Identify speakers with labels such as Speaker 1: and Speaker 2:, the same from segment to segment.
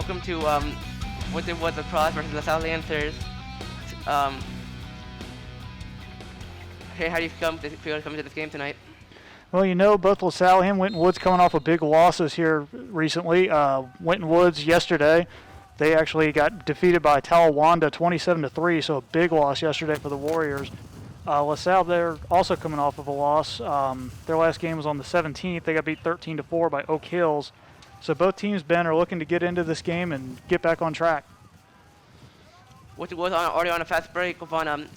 Speaker 1: Welcome to Winton Woods Lacrosse versus LaSalle Lancers. Hey, how do you feel coming to this game tonight?
Speaker 2: Well, you know, both LaSalle and Winton Woods coming off of big losses here recently. Winton Woods yesterday, they actually got defeated by Talawanda 27-3, so a big loss yesterday for the Warriors. LaSalle, they're also coming off of a loss. Their last game was on the 17th. They got beat 13-4 by Oak Hills. So both teams, Ben, are looking to get into this game and get back on track.
Speaker 1: Winton Woods already on a fast break with on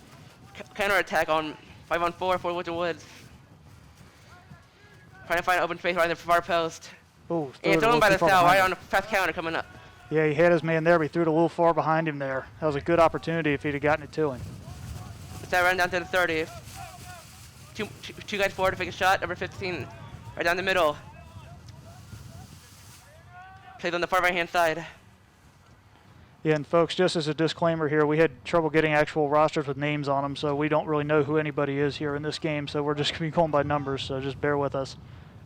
Speaker 1: counter-attack on 5-on-4 for Winton Woods. Trying to find an open space right in the far post.
Speaker 2: Ooh,
Speaker 1: And thrown by LaSalle right on a fast counter coming up.
Speaker 2: Yeah, he had his man there, but he threw it a little far behind him there. That was a good opportunity if he'd have gotten it to him.
Speaker 1: LaSalle ran down to the 30. Two guys forward to take a shot. Number 15 right down the middle. Plays on the far right-hand side.
Speaker 2: Yeah, and folks, just as a disclaimer here, we had trouble getting actual rosters with names on them, so we don't really know who anybody is here in this game, so we're just going to be going by numbers, so just bear with us.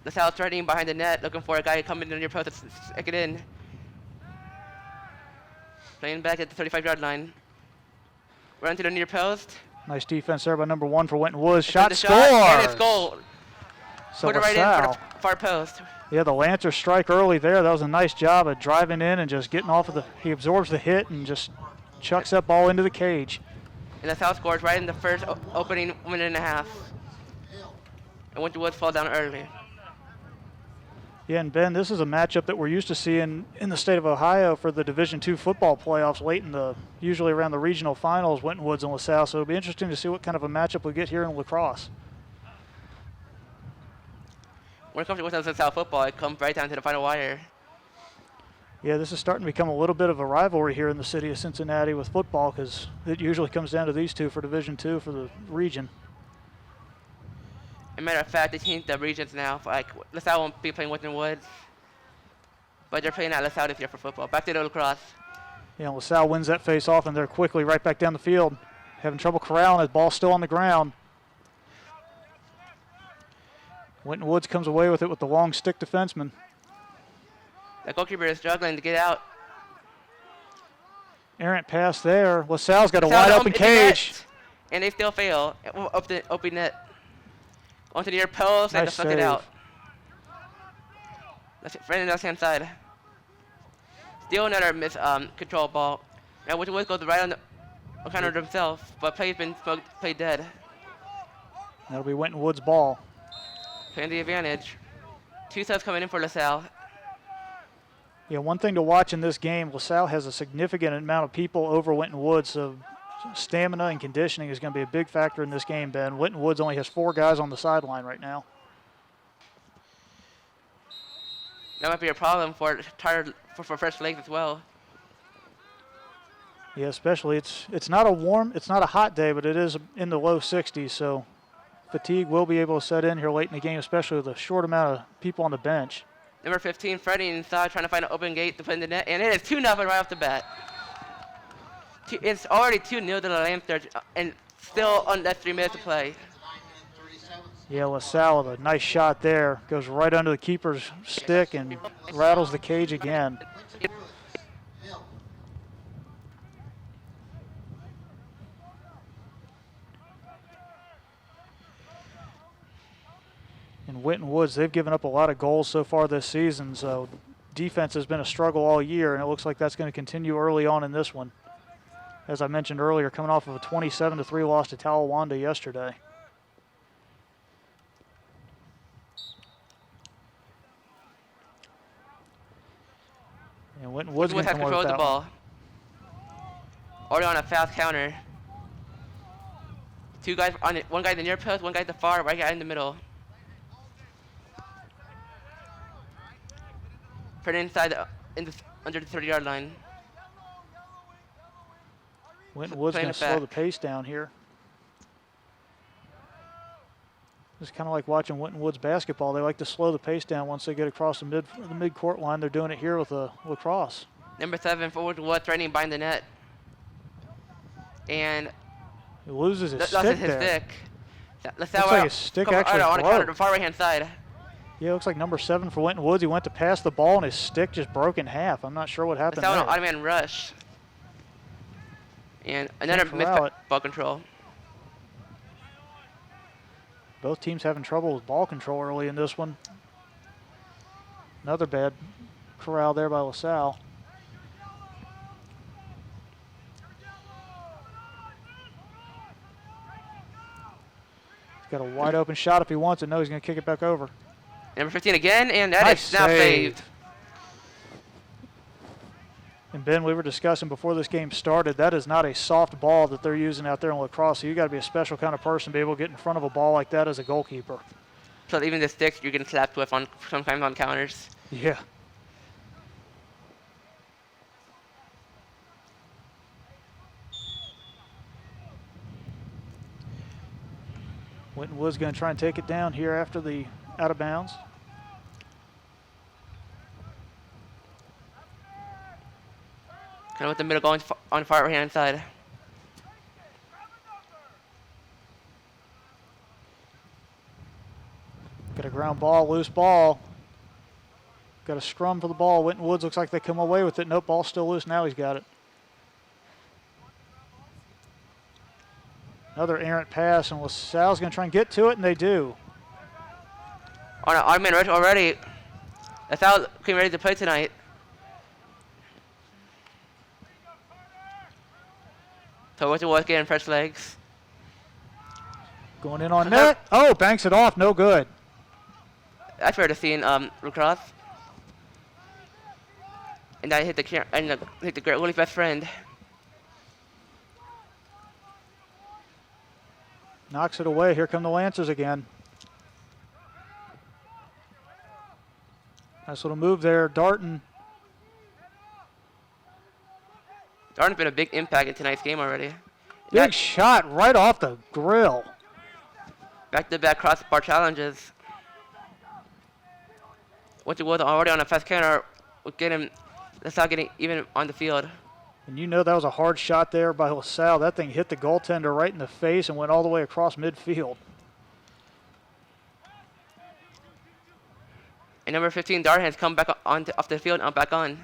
Speaker 1: LaSalle threatening behind the net, looking for a guy coming in near post to stick it in. Playing back at the 35-yard line. Run to the near post.
Speaker 2: Nice defense there by number 1 for Winton Woods. Shot,
Speaker 1: score! And it's goal.
Speaker 2: So
Speaker 1: put it right in for the far post.
Speaker 2: Yeah, the Lancers strike early there. That was a nice job of driving in and just getting off of the, he absorbs the hit and just chucks that ball into the cage.
Speaker 1: And LaSalle scores right in the first opening minute and a half. And Winton Woods fall down early.
Speaker 2: Yeah, and Ben, this is a matchup that we're used to seeing in the state of Ohio for the Division II football playoffs late in the, usually around the regional finals, Winton Woods and LaSalle. So it'll be interesting to see what kind of a matchup we get here in Lacrosse.
Speaker 1: When it comes to Winton LaSalle football, it comes right down to the final wire.
Speaker 2: Yeah, this is starting to become a little bit of a rivalry here in the city of Cincinnati with football because it usually comes down to these two for Division II for the region.
Speaker 1: As a matter of fact, they changed the regions now. Like LaSalle won't be playing Winton Woods, but they're playing at LaSalle this year for football. Back to the Lacrosse.
Speaker 2: Yeah, LaSalle wins that face-off, and they're quickly right back down the field. Having trouble corralling his ball still on the ground. Winton Woods comes away with it with the long stick defenseman.
Speaker 1: The goalkeeper is struggling to get out.
Speaker 2: Errant pass there. LaSalle's got a wide open cage.
Speaker 1: And they still fail. Open net. Onto the near post and
Speaker 2: Nice
Speaker 1: suck it out. That's it, right on the left-hand side. Still another control ball. Now Winton Woods goes right on the counter himself, but play's been played dead.
Speaker 2: That'll be Winton Woods' ball.
Speaker 1: Playing the advantage. 2 subs coming in for LaSalle.
Speaker 2: Yeah, one thing to watch in this game, LaSalle has a significant amount of people over Winton Woods, so stamina and conditioning is going to be a big factor in this game, Ben. Winton Woods only has 4 guys on the sideline right now.
Speaker 1: That might be a problem for fresh legs as well.
Speaker 2: Yeah, especially it's not a hot day, but it is in the low 60s, so fatigue will be able to set in here late in the game, especially with a short amount of people on the bench.
Speaker 1: Number 15, Freddie inside, trying to find an open gate to put in the net, and it is 2-0 right off the bat. It's already 2-0 to the Lancers, and still on that 3 minutes to play.
Speaker 2: Yeah, LaSalle with a nice shot there. Goes right under the keeper's stick and rattles the cage again. And Winton Woods, they've given up a lot of goals so far this season, so defense has been a struggle all year, and it looks like that's going to continue early on in this one. As I mentioned earlier, coming off of a 27-3 loss to Talawanda yesterday. And Winton Woods
Speaker 1: has control of the ball. Already on a fast counter. 2 guys on it. 1 guy in the near post, 1 guy at the far, right guy in the middle. Put it inside under the 30-yard line.
Speaker 2: Winton Woods going to slow the pace down here. It's kind of like watching Winton Woods basketball. They like to slow the pace down once they get across the mid-court line. They're doing it here with Lacrosse.
Speaker 1: Number 7 for Winton Woods threatening behind the net. And
Speaker 2: he loses his stick
Speaker 1: LaSalle
Speaker 2: there.
Speaker 1: Stick. LaSalle
Speaker 2: looks like his stick actually
Speaker 1: on
Speaker 2: broke.
Speaker 1: the far right-hand side.
Speaker 2: Yeah, it looks like number 7 for Winton Woods. He went to pass the ball and his stick just broke in half. I'm not sure what happened
Speaker 1: LaSalle
Speaker 2: there.
Speaker 1: an odd man rush. And another
Speaker 2: Can't
Speaker 1: missed
Speaker 2: corral it.
Speaker 1: ball control.
Speaker 2: Both teams having trouble with ball control early in this one. Another bad corral there by LaSalle. He's got a wide open shot if he wants it. No, he's going to kick it back over.
Speaker 1: Number 15 again, and that
Speaker 2: Nice
Speaker 1: is now
Speaker 2: save.
Speaker 1: saved.
Speaker 2: And Ben, we were discussing before this game started, that is not a soft ball that they're using out there in lacrosse. So you got to be a special kind of person to be able to get in front of a ball like that as a goalkeeper.
Speaker 1: So even the sticks you're getting slapped with on sometimes on counters.
Speaker 2: Yeah. Winton Woods going to try and take it down here after the out of bounds.
Speaker 1: Kind of with the middle going on the far right hand side.
Speaker 2: Got a ground ball, loose ball. Got a scrum for the ball. Winton Woods looks like they come away with it. Nope, ball's still loose. Now he's got it. Another errant pass, and LaSalle's going to try and get to it, and they do.
Speaker 1: On an odd man rush already. LaSalle came ready to play tonight. So what's the work getting fresh legs?
Speaker 2: Going in on net. Oh, banks it off. No good.
Speaker 1: That's fair to see in Lacrosse. And I hit the goalie's best friend.
Speaker 2: Knocks it away. Here come the Lancers again. Nice little move there. Darton.
Speaker 1: Darton's been a big impact in tonight's game already.
Speaker 2: Big shot right off the grill.
Speaker 1: Back-to-back crossbar challenges. Winton Woods already on a fast counter will get him. LaSalle getting even on the field.
Speaker 2: And you know that was a hard shot there by LaSalle. That thing hit the goaltender right in the face and went all the way across midfield.
Speaker 1: And number 15, Darton has come back off the field and back on.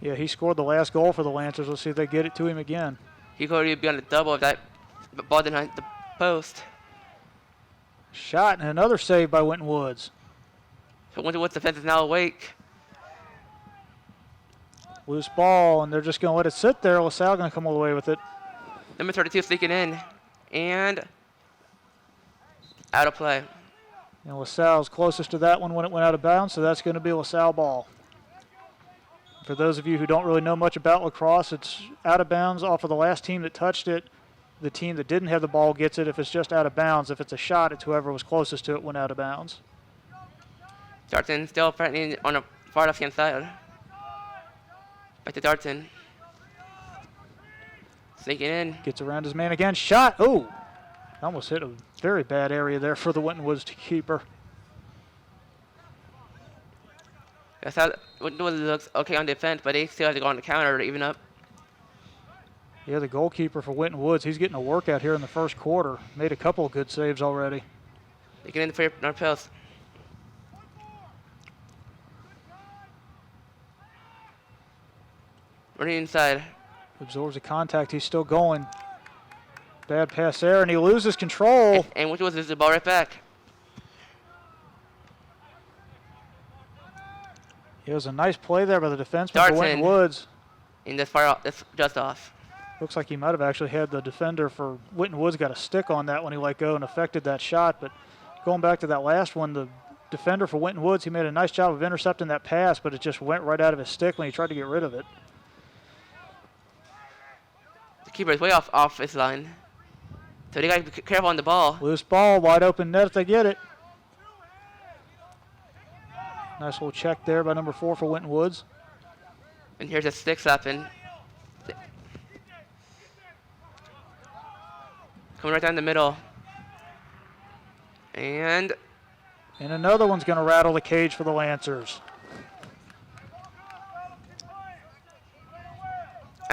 Speaker 2: Yeah, he scored the last goal for the Lancers. Let's see if they get it to him again.
Speaker 1: He could already be on the double if that ball didn't hit the post.
Speaker 2: Shot and another save by Winton Woods.
Speaker 1: So Winton Woods' defense is now awake.
Speaker 2: Loose ball, and they're just going to let it sit there. LaSalle going to come all the way with it.
Speaker 1: Number 32 sneaking in. And out of play.
Speaker 2: And LaSalle's closest to that one when it went out of bounds, so that's going to be LaSalle ball. For those of you who don't really know much about lacrosse, it's out of bounds off of the last team that touched it. The team that didn't have the ball gets it if it's just out of bounds. If it's a shot, it's whoever was closest to it went out of bounds.
Speaker 1: Darton still threatening on the far left-hand side. Back to Darton. Sneaking in.
Speaker 2: Gets around his man again. Shot. Oh! Almost hit a very bad area there for the Winton Woods keeper.
Speaker 1: That's how Winton Woods looks okay on defense, but they still have to go on the counter to even up.
Speaker 2: Yeah, the goalkeeper for Winton Woods, he's getting a workout here in the first quarter. Made a couple of good saves already.
Speaker 1: They get in the north post. Running inside.
Speaker 2: Absorbs the contact. He's still going. Bad pass there, and he loses control.
Speaker 1: And Winton Woods loses the ball right back.
Speaker 2: It was a nice play there by the defenseman
Speaker 1: Darton.
Speaker 2: for Winton Woods.
Speaker 1: And that's far off. That's just off.
Speaker 2: Looks like he might have actually had the defender for Winton Woods got a stick on that when he let go and affected that shot. But going back to that last one, the defender for Winton Woods, he made a nice job of intercepting that pass, but it just went right out of his stick when he tried to get rid of it.
Speaker 1: The keeper is way off his line. So they got to be careful on the ball.
Speaker 2: Loose ball, wide open net if they get it. Nice little check there by number 4 for Winton Woods.
Speaker 1: And here's a stick slapping. Coming right down the middle. And
Speaker 2: another one's going to rattle the cage for the Lancers.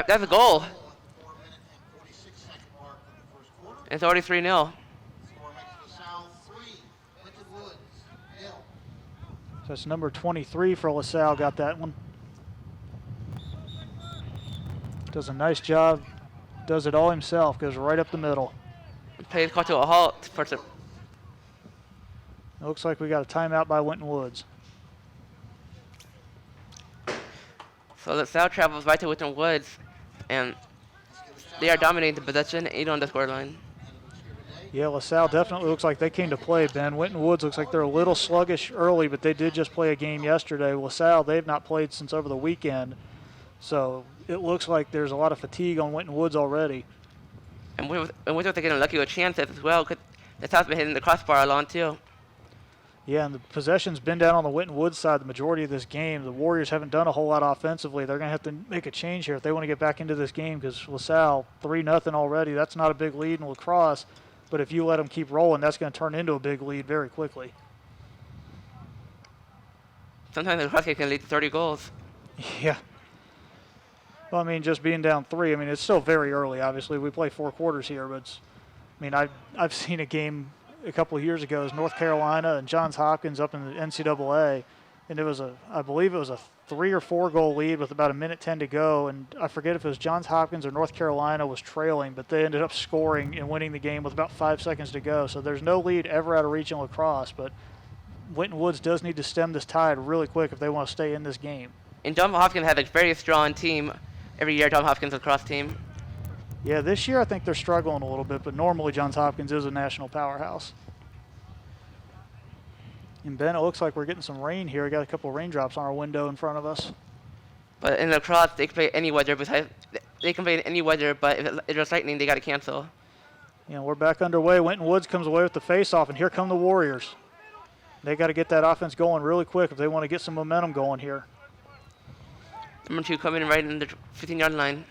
Speaker 1: That's a goal. And it's already 3-0.
Speaker 2: That's number 23 for LaSalle, got that one. Does a nice job, does it all himself, goes right up the middle.
Speaker 1: Play is called to a halt for some.
Speaker 2: It looks like we got a timeout by Winton Woods.
Speaker 1: So LaSalle travels right to Winton Woods, and they are dominating the possession, 8 on the scoreline.
Speaker 2: Yeah, LaSalle definitely looks like they came to play, Ben. Winton Woods looks like they're a little sluggish early, but they did just play a game yesterday. LaSalle, they've not played since over the weekend, so it looks like there's a lot of fatigue on Winton Woods already.
Speaker 1: And Winton Woods are getting lucky with chances as well, because LaSalle's been hitting the crossbar a lot too.
Speaker 2: Yeah, and the possession's been down on the Winton Woods side the majority of this game. The Warriors haven't done a whole lot offensively. They're going to have to make a change here if they want to get back into this game, because LaSalle, 3-0 already. That's not a big lead in Lacrosse, but if you let them keep rolling, that's going to turn into a big lead very quickly.
Speaker 1: Sometimes the Lacrosse game can lead to 30 goals.
Speaker 2: Yeah. Well, I mean, just being down 3, I mean, it's still very early, obviously. We play 4 quarters here, but it's, I mean, I've seen a game a couple of years ago. It was North Carolina and Johns Hopkins up in the NCAA, and it was I believe it was a 3 or 4 goal lead with about 1:10 to go, and I forget if it was Johns Hopkins or North Carolina was trailing, but they ended up scoring and winning the game with about 5 seconds to go. So there's no lead ever out of reach in Lacrosse, but Winton Woods does need to stem this tide really quick if they want to stay in this game.
Speaker 1: And Johns Hopkins has a very strong team every year, Johns Hopkins Lacrosse team.
Speaker 2: Yeah, this year I think they're struggling a little bit, but normally Johns Hopkins is a national powerhouse. And Ben, it looks like we're getting some rain here. We got a couple of raindrops on our window in front of us.
Speaker 1: But in Lacrosse, they can play any weather. Besides, they can play in any weather, but if it's lightning, they got to cancel.
Speaker 2: You know, we're back underway. Winton Woods comes away with the face-off, and here come the Warriors. They got to get that offense going really quick if they want to get some momentum going here.
Speaker 1: Number 2 coming right in the 15-yard line.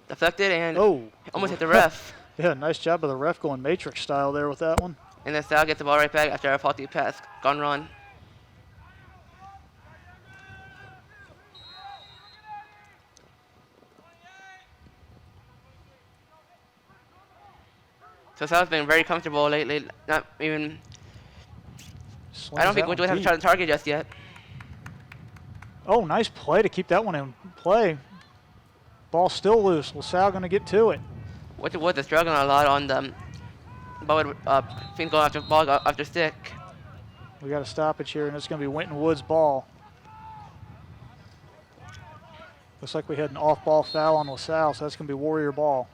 Speaker 1: Deflected and almost hit the ref.
Speaker 2: Yeah, nice job of the ref going matrix style there with that one.
Speaker 1: And LaSalle gets the ball right back after a faulty pass gone wrong. So LaSalle's been very comfortable lately. Not even. I don't think Winton Woods has a shot on target just yet.
Speaker 2: Oh, nice play to keep that one in play. Ball still loose. LaSalle going to get to it.
Speaker 1: Winton Woods is struggling a lot on the ball with things going after ball after stick.
Speaker 2: We got a stoppage here, and it's going to be Winton Woods' ball. Looks like we had an off-ball foul on LaSalle, so that's going to be Warrior ball.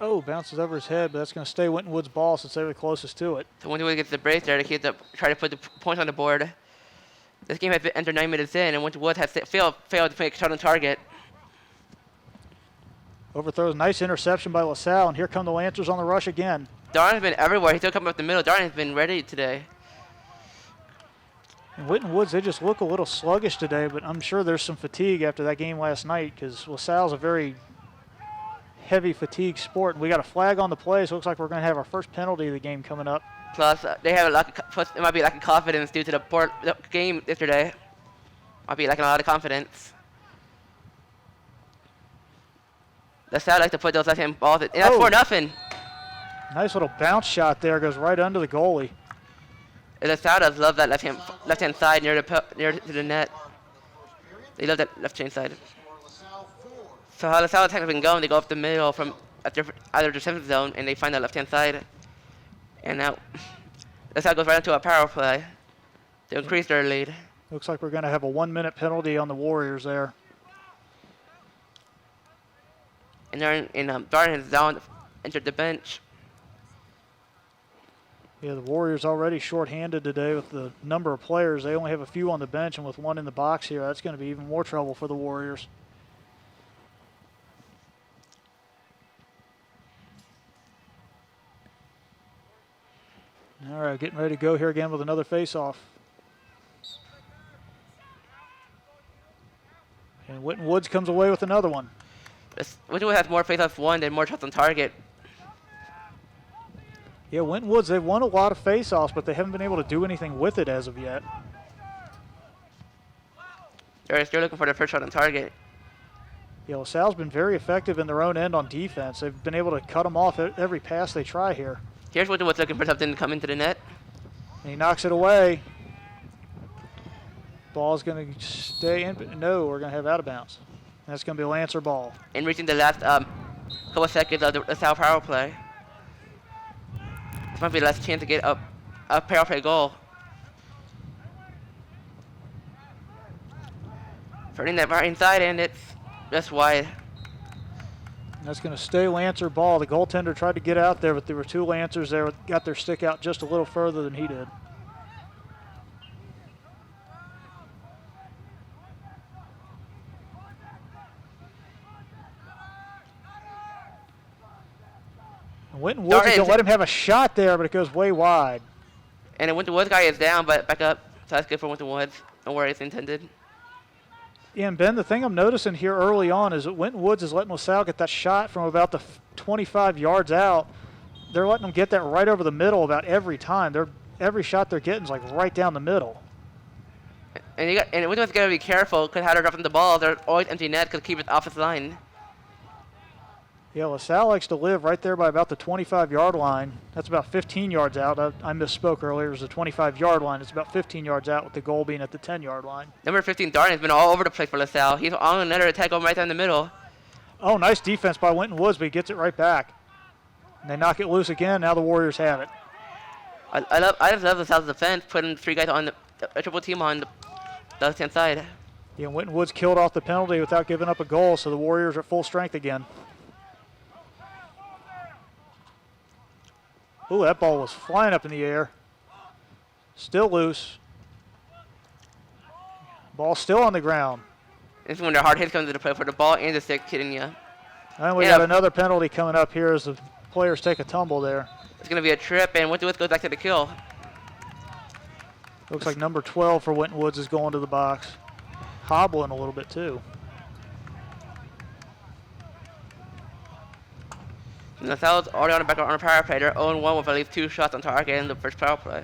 Speaker 2: Oh, bounces over his head, but that's going to stay Winton Woods' ball since they were the closest to it.
Speaker 1: So Winton Woods gets the brace there to try to put the points on the board. This game has entered 9 minutes in, and Winton Woods has failed to make a shot on target.
Speaker 2: Overthrows, nice interception by LaSalle, and here come the Lancers on the rush again.
Speaker 1: Darn has been everywhere. He's still coming up the middle. Darn has been ready today.
Speaker 2: And Winton Woods, they just look a little sluggish today, but I'm sure there's some fatigue after that game last night because LaSalle's a very heavy fatigue sport. We got a flag on the play, so it looks like we're going to have our first penalty of the game coming up.
Speaker 1: Plus, they have it might be lack of confidence due to the game yesterday. Might be lacking a lot of confidence. LaSalle like to put those left-hand balls in. And that's 4-0.
Speaker 2: Nice little bounce shot there, goes right under the goalie.
Speaker 1: And LaSalle does love that left-hand side near to the net. They love that left-hand side. So how LaSalle attack has been going, they go up the middle from either defensive zone, and they find that left-hand side. And now LaSalle goes right into a power play to increase their lead.
Speaker 2: Looks like we're going to have a 1-minute penalty on the Warriors there.
Speaker 1: And Darn has down entered the bench.
Speaker 2: Yeah, the Warriors already shorthanded today with the number of players. They only have a few on the bench, and with one in the box here, that's going to be even more trouble for the Warriors. All right, getting ready to go here again with another face-off. And Winton Woods comes away with another one.
Speaker 1: Winton Woods has more face-offs won than more shots on target.
Speaker 2: Yeah, Winton Woods, they've won a lot of face-offs, but they haven't been able to do anything with it as of yet.
Speaker 1: They're still looking for their first shot on target.
Speaker 2: Yeah, LaSalle's been very effective in their own end on defense. They've been able to cut them off at every pass they try here.
Speaker 1: Here's Winton Woods looking for something to come into the net.
Speaker 2: And he knocks it away. Ball's going to stay in, but no, we're going to have out of bounds. That's going to be a Lancer ball.
Speaker 1: And reaching the last couple of seconds of the LaSalle power play. This might be the last chance to get a power play goal. Turning that right inside, and it's just wide.
Speaker 2: That's going to stay Lancer ball. The goaltender tried to get out there, but there were two Lancers there that got their stick out just a little further than he did. And Winton Woods is going to let him have a shot there, but it goes way wide.
Speaker 1: And the Winton Woods guy is down, but back up. So that's good for Winton Woods, and where it's intended.
Speaker 2: Yeah, and Ben, the thing I'm noticing here early on is that Winton Woods is letting LaSalle get that shot from about the 25 yards out. They're letting them get that right over the middle about every time. Every shot they're getting is like right down the middle.
Speaker 1: And Winton Woods got to be careful because how they're dropping the ball. They're always empty net because keep it off his line.
Speaker 2: Yeah, LaSalle likes to live right there by about the 25-yard line. That's about 15 yards out. I misspoke earlier. It was the 25-yard line. It's about 15 yards out with the goal being at the 10-yard line.
Speaker 1: Number 15, Darden, has been all over the place for LaSalle. He's on another attack going right down the middle.
Speaker 2: Oh, nice defense by Winton Woods, but he gets it right back. And they knock it loose again. Now the Warriors have it.
Speaker 1: I just love LaSalle's defense, putting three guys on a triple team on the left-hand side.
Speaker 2: Yeah, Winton Woods killed off the penalty without giving up a goal, so the Warriors are at full strength again. Ooh, that ball was flying up in the air. Still loose. Ball still on the ground.
Speaker 1: This is when the hard hits come to the play for the ball and the stick hitting you.
Speaker 2: And we got another penalty coming up here as the players take a tumble there.
Speaker 1: It's going to be a trip, and Winton Woods goes back to the kill.
Speaker 2: Looks like number 12 for Winton Woods is going to the box. Hobbling a little bit, too.
Speaker 1: LaSalle's already on a power play. They're 0-1 with at least 2 shots on target in the first power play.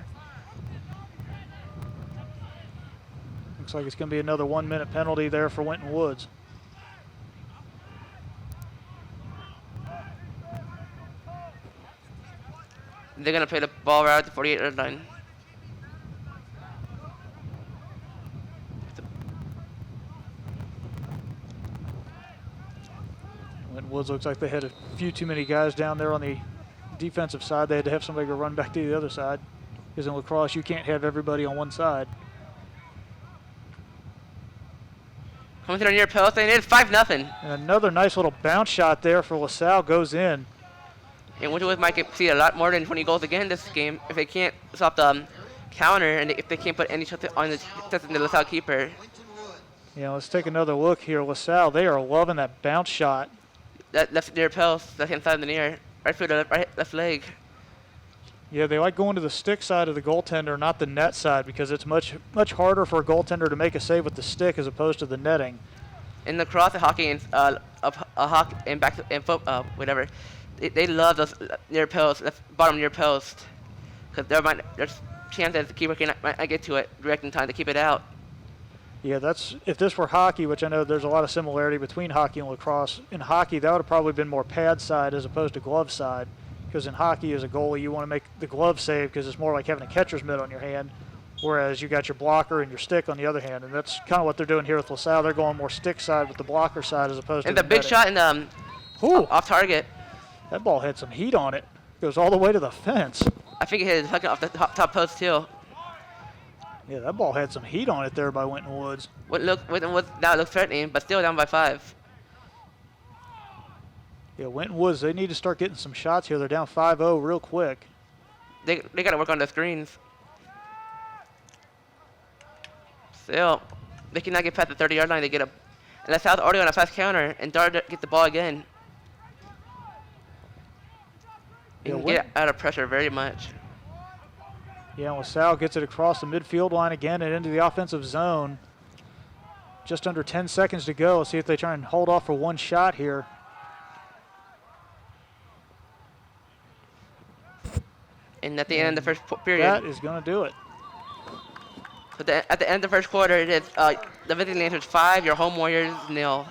Speaker 2: Looks like it's going to be another 1-minute penalty there for Winton Woods.
Speaker 1: They're going to play the ball right at the 48-yard line.
Speaker 2: Winton Woods looks like they had a few too many guys down there on the defensive side. They had to have somebody go run back to the other side. Because in lacrosse, you can't have everybody on one side.
Speaker 1: Coming to the near post, and it's 5-0.
Speaker 2: And another nice little bounce shot there for LaSalle goes in.
Speaker 1: And Winton Woods might see a lot more than 20 goals again this game if they can't stop the counter and if they can't put any shots on the LaSalle keeper.
Speaker 2: Yeah, let's take another look here. LaSalle, they are loving that bounce shot.
Speaker 1: That left near post, left hand side of the near, right through the left leg.
Speaker 2: Yeah, they like going to the stick side of the goaltender, not the net side, because it's much harder for a goaltender to make a save with the stick as opposed to the netting.
Speaker 1: In lacrosse and hockey and hockey and back and foot, whatever, they love those near post, bottom near post, because there's chances the keeper might get to it direct in time to keep it out.
Speaker 2: Yeah, if this were hockey, which I know there's a lot of similarity between hockey and lacrosse. In hockey, that would have probably been more pad side as opposed to glove side, because in hockey, as a goalie, you want to make the glove save because it's more like having a catcher's mitt on your hand, whereas you got your blocker and your stick on the other hand, and that's kind of what they're doing here with LaSalle. They're going more stick side with the blocker side as opposed to
Speaker 1: the big
Speaker 2: netting.
Speaker 1: shot in off target.
Speaker 2: That ball had some heat on it. Goes all the way to the fence.
Speaker 1: I think it hit it off the top post too.
Speaker 2: Yeah, that ball had some heat on it there by Winton Woods.
Speaker 1: Winton Woods now looks threatening, but still down by 5.
Speaker 2: Yeah, Winton Woods, they need to start getting some shots here. They're down 5-0 real quick.
Speaker 1: They got to work on the screens. Still, they cannot get past the 30-yard line. They get and LaSalle's already on a fast counter, and Dart get the ball again. They can get out of pressure very much.
Speaker 2: Yeah, LaSalle gets it across the midfield line again and into the offensive zone. Just under 10 seconds to go. Let's see if they try and hold off for one shot here.
Speaker 1: And at the end of the first period.
Speaker 2: That is going to do it.
Speaker 1: So at the end of the first quarter, it is the visiting Lancers 5, your home Warriors 0.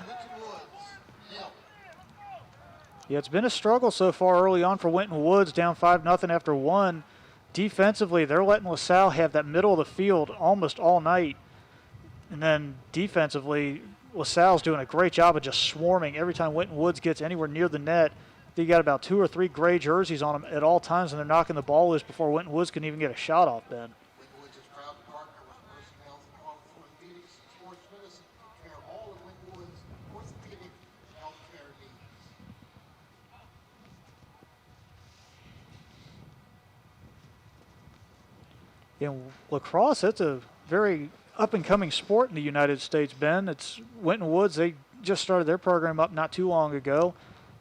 Speaker 2: Yeah, it's been a struggle so far early on for Winton Woods, down 5-0 after one. Defensively, they're letting LaSalle have that middle of the field almost all night. And then defensively, LaSalle's doing a great job of just swarming every time Winton Woods gets anywhere near the net. They got about 2 or 3 gray jerseys on them at all times, and they're knocking the ball loose before Winton Woods can even get a shot off then.
Speaker 3: Winton Woods is proud to partner with personnel from orthopedics and sports medicine to take care of all of Winton Woods' orthopedic healthcare needs.
Speaker 2: In lacrosse, it's a very up-and-coming sport in the United States, Ben. It's Winton Woods. They just started their program up not too long ago.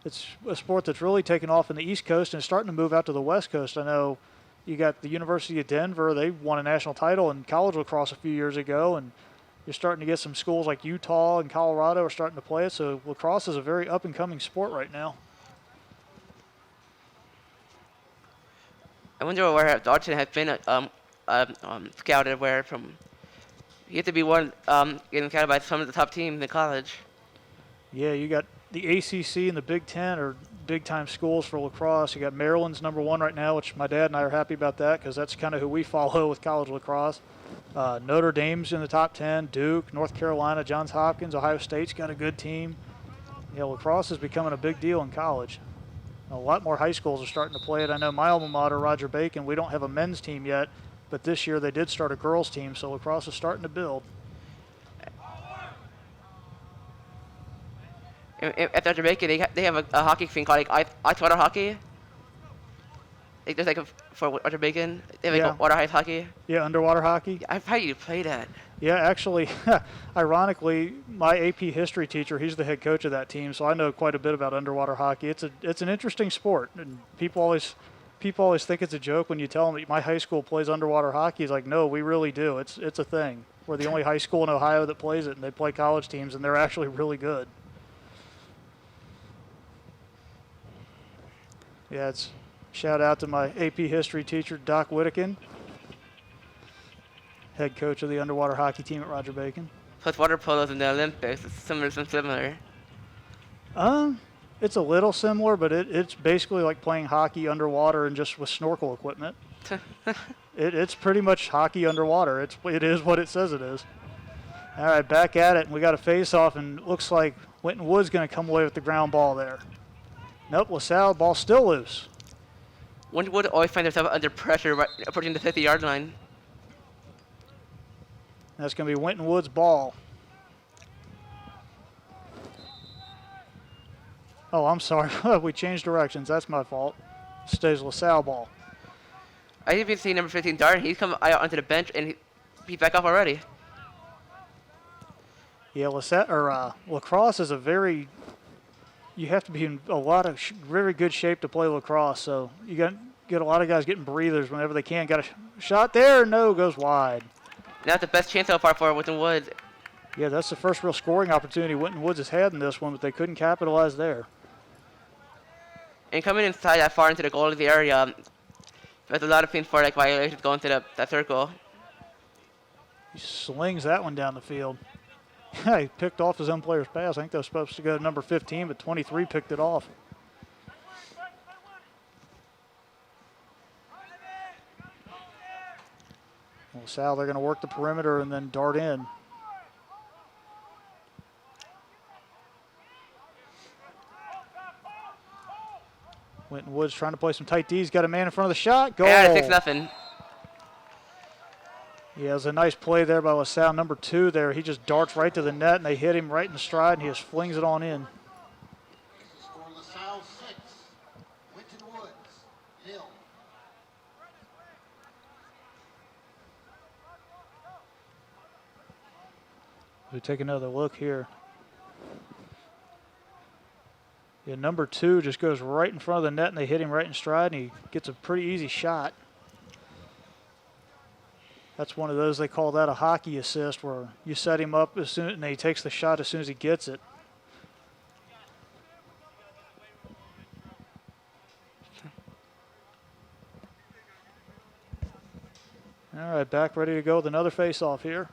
Speaker 2: It's a sport that's really taken off in the East Coast and is starting to move out to the West Coast. I know you got the University of Denver. They won a national title in college lacrosse a few years ago, and you're starting to get some schools like Utah and Colorado are starting to play it. So lacrosse is a very up-and-coming sport right now.
Speaker 1: I wonder where Dalton has been scouted. Where from? He had to be getting scouted by some of the top teams in college.
Speaker 2: Yeah, you got the ACC and the Big Ten are big-time schools for lacrosse. You got Maryland's #1 right now, which my dad and I are happy about that because that's kind of who we follow with college lacrosse. Notre Dame's in the top 10, Duke, North Carolina, Johns Hopkins, Ohio State's got a good team. You know, lacrosse is becoming a big deal in college. A lot more high schools are starting to play it. I know my alma mater, Roger Bacon, we don't have a men's team yet, but this year they did start a girls' team, so lacrosse is starting to build.
Speaker 1: At Dr. Bacon, they have a hockey thing called like ice water hockey. Like there's for Dr. Bacon, they have like water ice hockey.
Speaker 2: Yeah, underwater hockey.
Speaker 1: Yeah, I've heard you play that.
Speaker 2: Yeah, actually, ironically, my AP history teacher, he's the head coach of that team, so I know quite a bit about underwater hockey. It's an interesting sport, and people always think it's a joke when you tell them that my high school plays underwater hockey. It's like, no, we really do. It's a thing. We're the only high school in Ohio that plays it, and they play college teams, and they're actually really good. Yeah, it's shout out to my AP history teacher, Doc Whittakin, head coach of the underwater hockey team at Roger Bacon.
Speaker 1: Plus water polo's in the Olympics. It's similar.
Speaker 2: It's a little similar, but it's basically like playing hockey underwater and just with snorkel equipment. It's pretty much hockey underwater. It is what it says it is. All right, back at it, and we got a face-off, and it looks like Winton Woods going to come away with the ground ball there. Nope, LaSalle, ball still loose.
Speaker 1: Winton Woods always find themselves under pressure right approaching the 50-yard line.
Speaker 2: That's going to be Winton Woods' ball. Oh, I'm sorry. We changed directions. That's my fault. Stays LaSalle ball.
Speaker 1: I even see number 15 Dart. He's come out onto the bench and he's back off already.
Speaker 2: Yeah, lacrosse is you have to be in a lot of very good shape to play lacrosse. So you get a lot of guys getting breathers whenever they can. Got a shot there. No, goes wide.
Speaker 1: Now the best chance so far for Winton Woods.
Speaker 2: Yeah, that's the first real scoring opportunity Winton Woods has had in this one, but they couldn't capitalize there.
Speaker 1: And coming inside that far into the goal of the area, there's a lot of things for like violations going to that circle.
Speaker 2: He slings that one down the field. He picked off his own player's pass. I think that was supposed to go to number 15, but 23 picked it off. Well, Sal, they're going to work the perimeter and then dart in. Winton Woods trying to play some tight D's. Got a man in front of the shot. Goal.
Speaker 1: Yeah, 6-0.
Speaker 2: Yeah, it was a nice play there by LaSalle. Number 2 there. He just darts right to the net, and they hit him right in the stride, and he just flings it on in.
Speaker 3: This is for LaSalle 6, Winton Woods 0.
Speaker 2: We take another look here. Yeah, number 2 just goes right in front of the net, and they hit him right in stride, and he gets a pretty easy shot. That's one of those, they call that a hockey assist, where you set him up and he takes the shot as soon as he gets it. All right, back ready to go with another face-off here.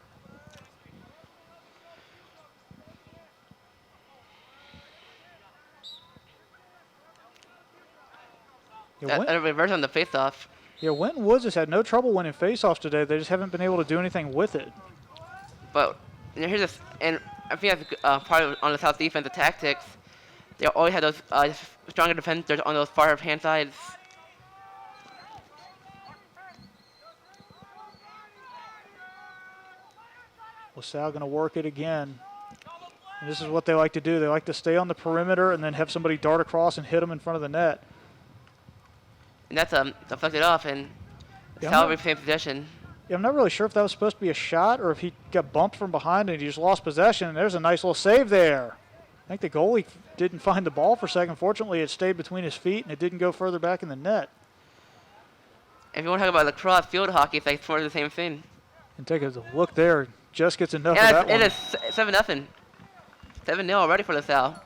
Speaker 2: Yeah,
Speaker 1: A reverse on the face-off.
Speaker 2: Yeah, Winton Woods has had no trouble winning faceoffs today. They just haven't been able to do anything with it.
Speaker 1: But here's this, and I think that's part of on the South defensive tactics. They always had those stronger defenders on those far hand sides.
Speaker 2: LaSalle going to work it again. And this is what they like to do. They like to stay on the perimeter and then have somebody dart across and hit them in front of the net.
Speaker 1: And that's deflected off, and LaSalle retains possession.
Speaker 2: Yeah, I'm not really sure if that was supposed to be a shot or if he got bumped from behind and he just lost possession. And there's a nice little save there. I think the goalie didn't find the ball for a second. Fortunately, it stayed between his feet and it didn't go further back in the net.
Speaker 1: If you want to talk about lacrosse field hockey, it's like sort of the same thing.
Speaker 2: And take a look there. Just gets enough of
Speaker 1: And
Speaker 2: that one.
Speaker 1: it is 7-0. 7-0 already for LaSalle.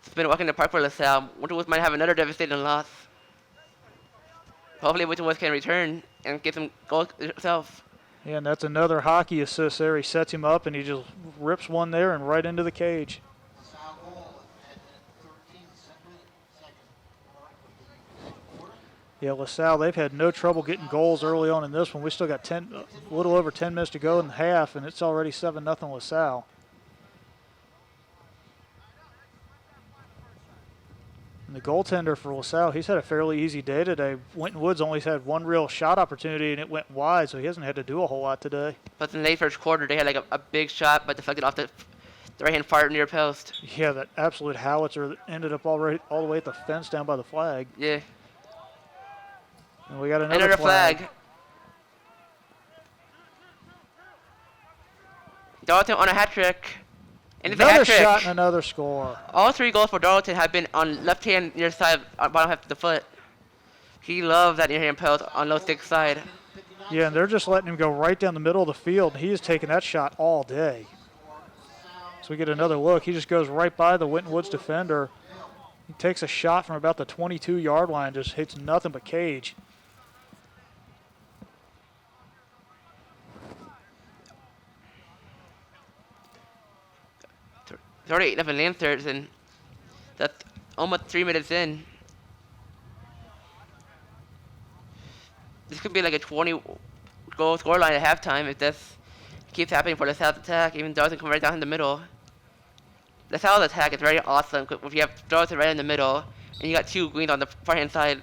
Speaker 1: It's been walking the park for LaSalle. Winton Woods might have another devastating loss. Hopefully Winton Woods can return and get some goals himself.
Speaker 2: Yeah, and that's another hockey assist there. He sets him up and he just rips one there and right into the cage.
Speaker 3: LaSalle goal at 13 seconds.
Speaker 2: Yeah, LaSalle, they've had no trouble getting goals early on in this one. We still got a little over 10 minutes to go in the half, and it's already 7-0 LaSalle. And the goaltender for LaSalle, he's had a fairly easy day today. Winton Woods only had one real shot opportunity, and it went wide, so he hasn't had to do a whole lot today.
Speaker 1: But in the late first quarter, they had like a big shot, but deflected off the right-hand far near post.
Speaker 2: Yeah, that absolute howitzer that ended up all the way at the fence down by the flag.
Speaker 1: Yeah.
Speaker 2: And we got another
Speaker 1: flag. Darlington on a hat trick. And it's a
Speaker 2: Another
Speaker 1: hat trick.
Speaker 2: shot and another score.
Speaker 1: All three goals for Darlington have been on left hand near side, bottom half of the foot. He loves that near hand post on low stick side.
Speaker 2: Yeah, and they're just letting him go right down the middle of the field. He has taken that shot all day. So we get another look. He just goes right by the Winton Woods defender. He takes a shot from about the 22-yard line, just hits nothing but cage.
Speaker 1: It's already 8-0 Lancers, and that's almost 3 minutes in. This could be like a 20-goal scoreline at halftime if this keeps happening for the South attack. Even Darlington come right down in the middle. The South attack is very awesome if you have Darlington right in the middle, and you got two greens on the far-hand side.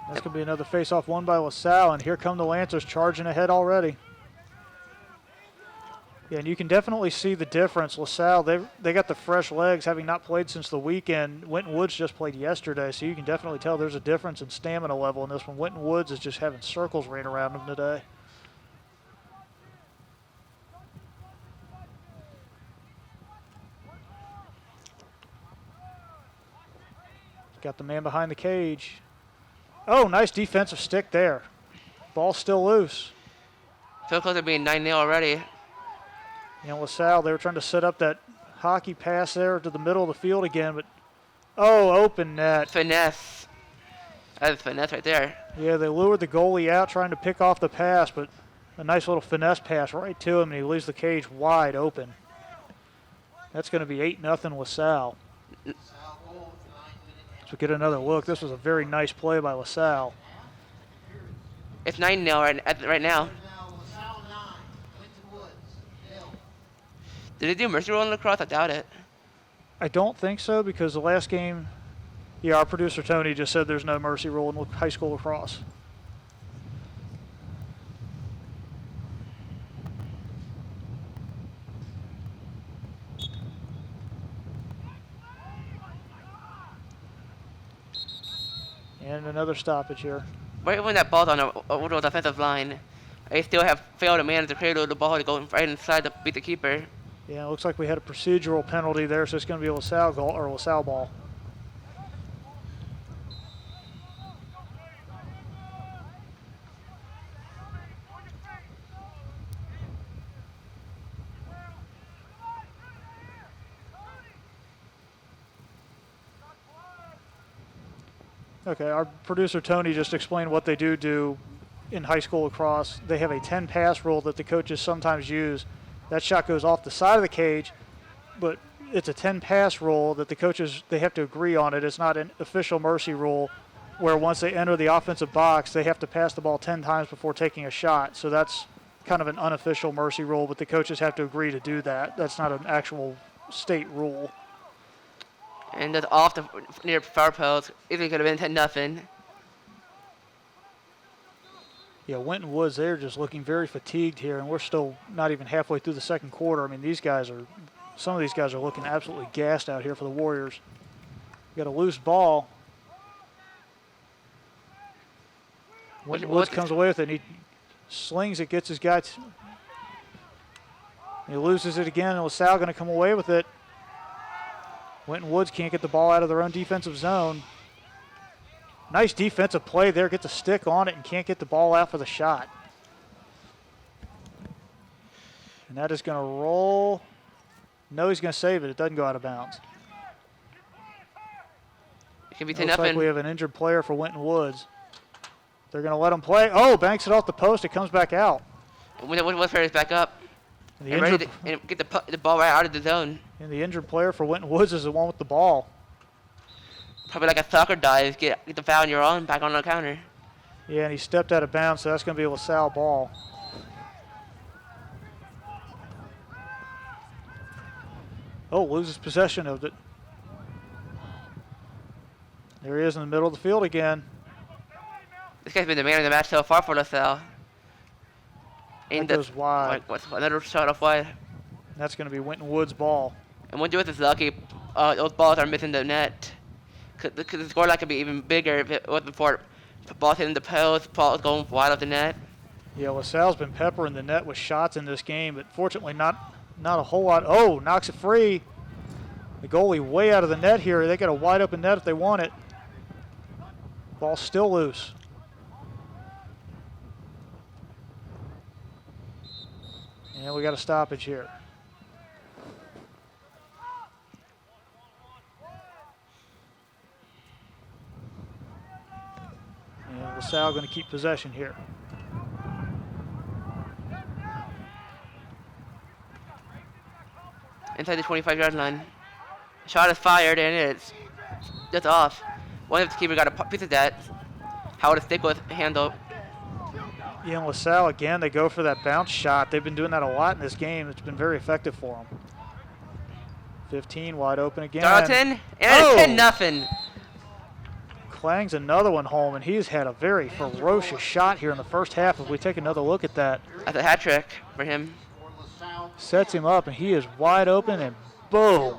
Speaker 2: That's going to be another face-off won by LaSalle, and here come the Lancers charging ahead already. Yeah, and you can definitely see the difference. LaSalle, they got the fresh legs, having not played since the weekend. Winton Woods just played yesterday, so you can definitely tell there's a difference in stamina level in this one. Winton Woods is just having circles ran around him today. Got the man behind the cage. Oh, nice defensive stick there. Ball still loose.
Speaker 1: So close to being 9-0 already.
Speaker 2: You know, LaSalle, they were trying to set up that hockey pass there to the middle of the field again, but open net.
Speaker 1: Finesse. That is finesse right there.
Speaker 2: Yeah, they lured the goalie out trying to pick off the pass, but a nice little finesse pass right to him, and he leaves the cage wide open. That's going to be 8-0 LaSalle. So we get another look. This was a very nice play by LaSalle.
Speaker 1: It's 9-0 right now. Did they do mercy rule in lacrosse? I doubt it.
Speaker 2: I don't think so, because the last game, yeah, our producer Tony just said there's no mercy rule in high school lacrosse. And another stoppage here.
Speaker 1: Right when that ball's on the offensive line, they still have failed to manage to cradle the ball to go right inside to beat the keeper.
Speaker 2: Yeah, it looks like we had a procedural penalty there, so it's going to be a LaSalle goal or LaSalle ball. Okay, our producer Tony just explained what they do in high school lacrosse. They have a 10-pass rule that the coaches sometimes use. That shot goes off the side of the cage, but it's a 10-pass rule that the coaches, they have to agree on it. It's not an official mercy rule where once they enter the offensive box, they have to pass the ball 10 times before taking a shot. So that's kind of an unofficial mercy rule, but the coaches have to agree to do that. That's not an actual state rule.
Speaker 1: And that's off the near far post. Easily could have been 10-0.
Speaker 2: Yeah, Winton Woods, they're just looking very fatigued here, and we're still not even halfway through the second quarter. I mean, some of these guys are looking absolutely gassed out here for the Warriors. Got a loose ball. Winton Woods comes away with it, and he slings it, gets his guy. He loses it again, and LaSalle going to come away with it. Winton Woods can't get the ball out of their own defensive zone. Nice defensive play there, gets a stick on it and can't get the ball out for the shot. And that is going to roll. No, he's going to save it. It doesn't go out of bounds.
Speaker 1: It can be 10-0.
Speaker 2: Looks like we have an injured player for Winton Woods. They're going to let him play. Oh, banks it off the post. It comes back out.
Speaker 1: Woods player is back up. And ready to get the ball right out of the zone.
Speaker 2: And the injured player for Winton Woods is the one with the ball.
Speaker 1: Probably like a soccer dive. Get the foul on your own, back on the counter.
Speaker 2: Yeah, and he stepped out of bounds, so that's going to be a LaSalle ball. Oh, loses possession of it. There he is in the middle of the field again.
Speaker 1: This guy's been the man of the match so far for LaSalle.
Speaker 2: That goes wide.
Speaker 1: Another shot off wide.
Speaker 2: That's going to be Winton Woods' ball.
Speaker 1: And Winton Woods is lucky. Those balls are missing the net. Because the score line could be even bigger if it wasn't for balls hitting the post, balls going wide off the net.
Speaker 2: Yeah, LaSalle's been peppering the net with shots in this game, but fortunately not a whole lot. Oh, knocks it free. The goalie way out of the net here. They got a wide open net if they want it. Ball's still loose. And we got a stoppage here. And LaSalle going to keep possession here.
Speaker 1: Inside the 25-yard line. Shot is fired and it's just off. One of the keeper got a piece of that. How would a stick was handled?
Speaker 2: Yeah, and LaSalle, again, they go for that bounce shot. They've been doing that a lot in this game. It's been very effective for them. 15 wide open again.
Speaker 1: Darlington, and it's 10-0.
Speaker 2: Clangs another one home, and he's had a very ferocious shot here in the first half. If we take another look at that.
Speaker 1: That's a hat trick for him.
Speaker 2: Sets him up, and he is wide open, and boom.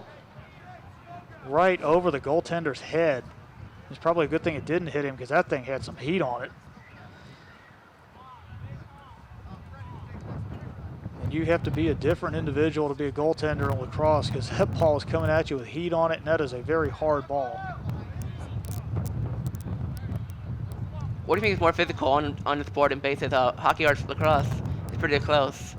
Speaker 2: Right over the goaltender's head. It's probably a good thing it didn't hit him because that thing had some heat on it. And you have to be a different individual to be a goaltender in lacrosse because that ball is coming at you with heat on it, and that is a very hard ball.
Speaker 1: What do you think is more physical on the sport and basis? Hockey or lacrosse? It's pretty close.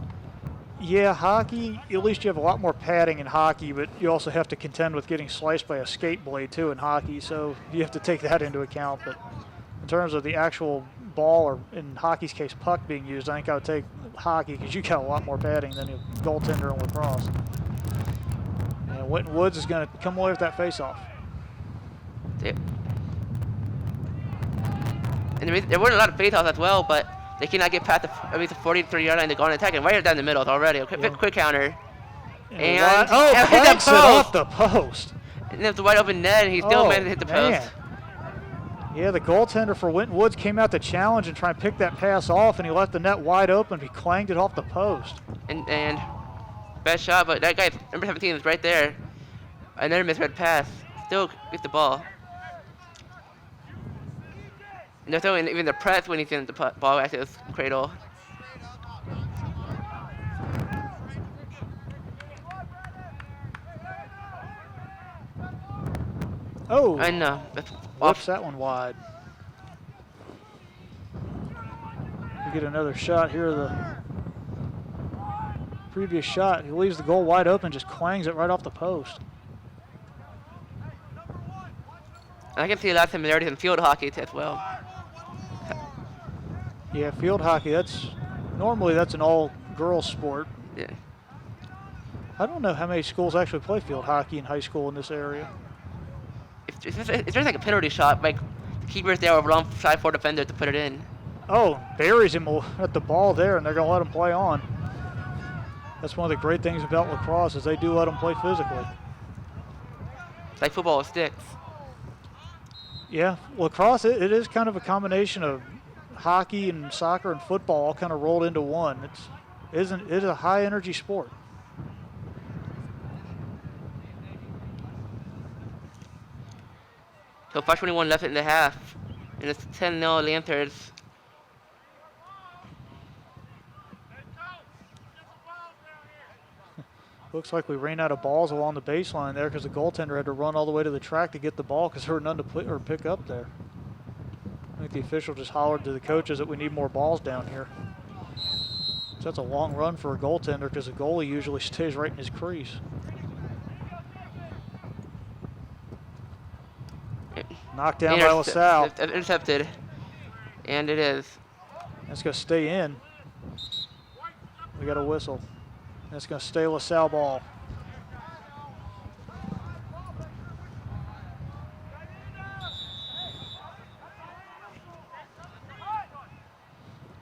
Speaker 2: Yeah, hockey, at least you have a lot more padding in hockey, but you also have to contend with getting sliced by a skate blade too in hockey, so you have to take that into account. But in terms of the actual ball, or in hockey's case, puck being used, I think I would take hockey because you got a lot more padding than a goaltender in lacrosse. And Winton Woods is going to come away with that face-off.
Speaker 1: And there weren't a lot of face-offs as well, but they cannot get past at least the 43-yard line to go on attack, and right down the middle already. Quick counter. And
Speaker 2: banks it off the post.
Speaker 1: And it's a wide open net, and he still managed to hit the post.
Speaker 2: Yeah, the goaltender for Winton Woods came out to challenge and try and pick that pass off, and he left the net wide open. He clanged it off the post.
Speaker 1: And bad shot, but that guy, number 17, is right there. Another misread pass. Still gets the ball. And they're throwing even the press when he's in the ball at his cradle.
Speaker 2: Oh!
Speaker 1: I know.
Speaker 2: Whoops, that one wide. We get another shot here. The previous shot, he leaves the goal wide open, just clangs it right off the post.
Speaker 1: I can see a lot of similarities in field hockey as well.
Speaker 2: Yeah, field hockey, that's normally an all-girls sport.
Speaker 1: Yeah.
Speaker 2: I don't know how many schools actually play field hockey in high school in this area.
Speaker 1: It's just like a penalty shot. Like the keeper's there over alongside 4 defender to put it in.
Speaker 2: Oh, buries him at the ball there, and they're going to let him play on. That's one of the great things about lacrosse is they do let them play physically.
Speaker 1: It's like football with sticks.
Speaker 2: Yeah, lacrosse, it is kind of a combination of hockey and soccer and football all kind of rolled into one. It is a high energy sport.
Speaker 1: So 5:21 left in the half, and it's 10-0 Lancers.
Speaker 2: Looks like we ran out of balls along the baseline there because the goaltender had to run all the way to the track to get the ball because there were none to pick up there. I think the official just hollered to the coaches that we need more balls down here. So that's a long run for a goaltender because the goalie usually stays right in his crease. Knocked down by LaSalle.
Speaker 1: Intercepted, and it is.
Speaker 2: That's going to stay in. We got a whistle. That's going to stay LaSalle ball.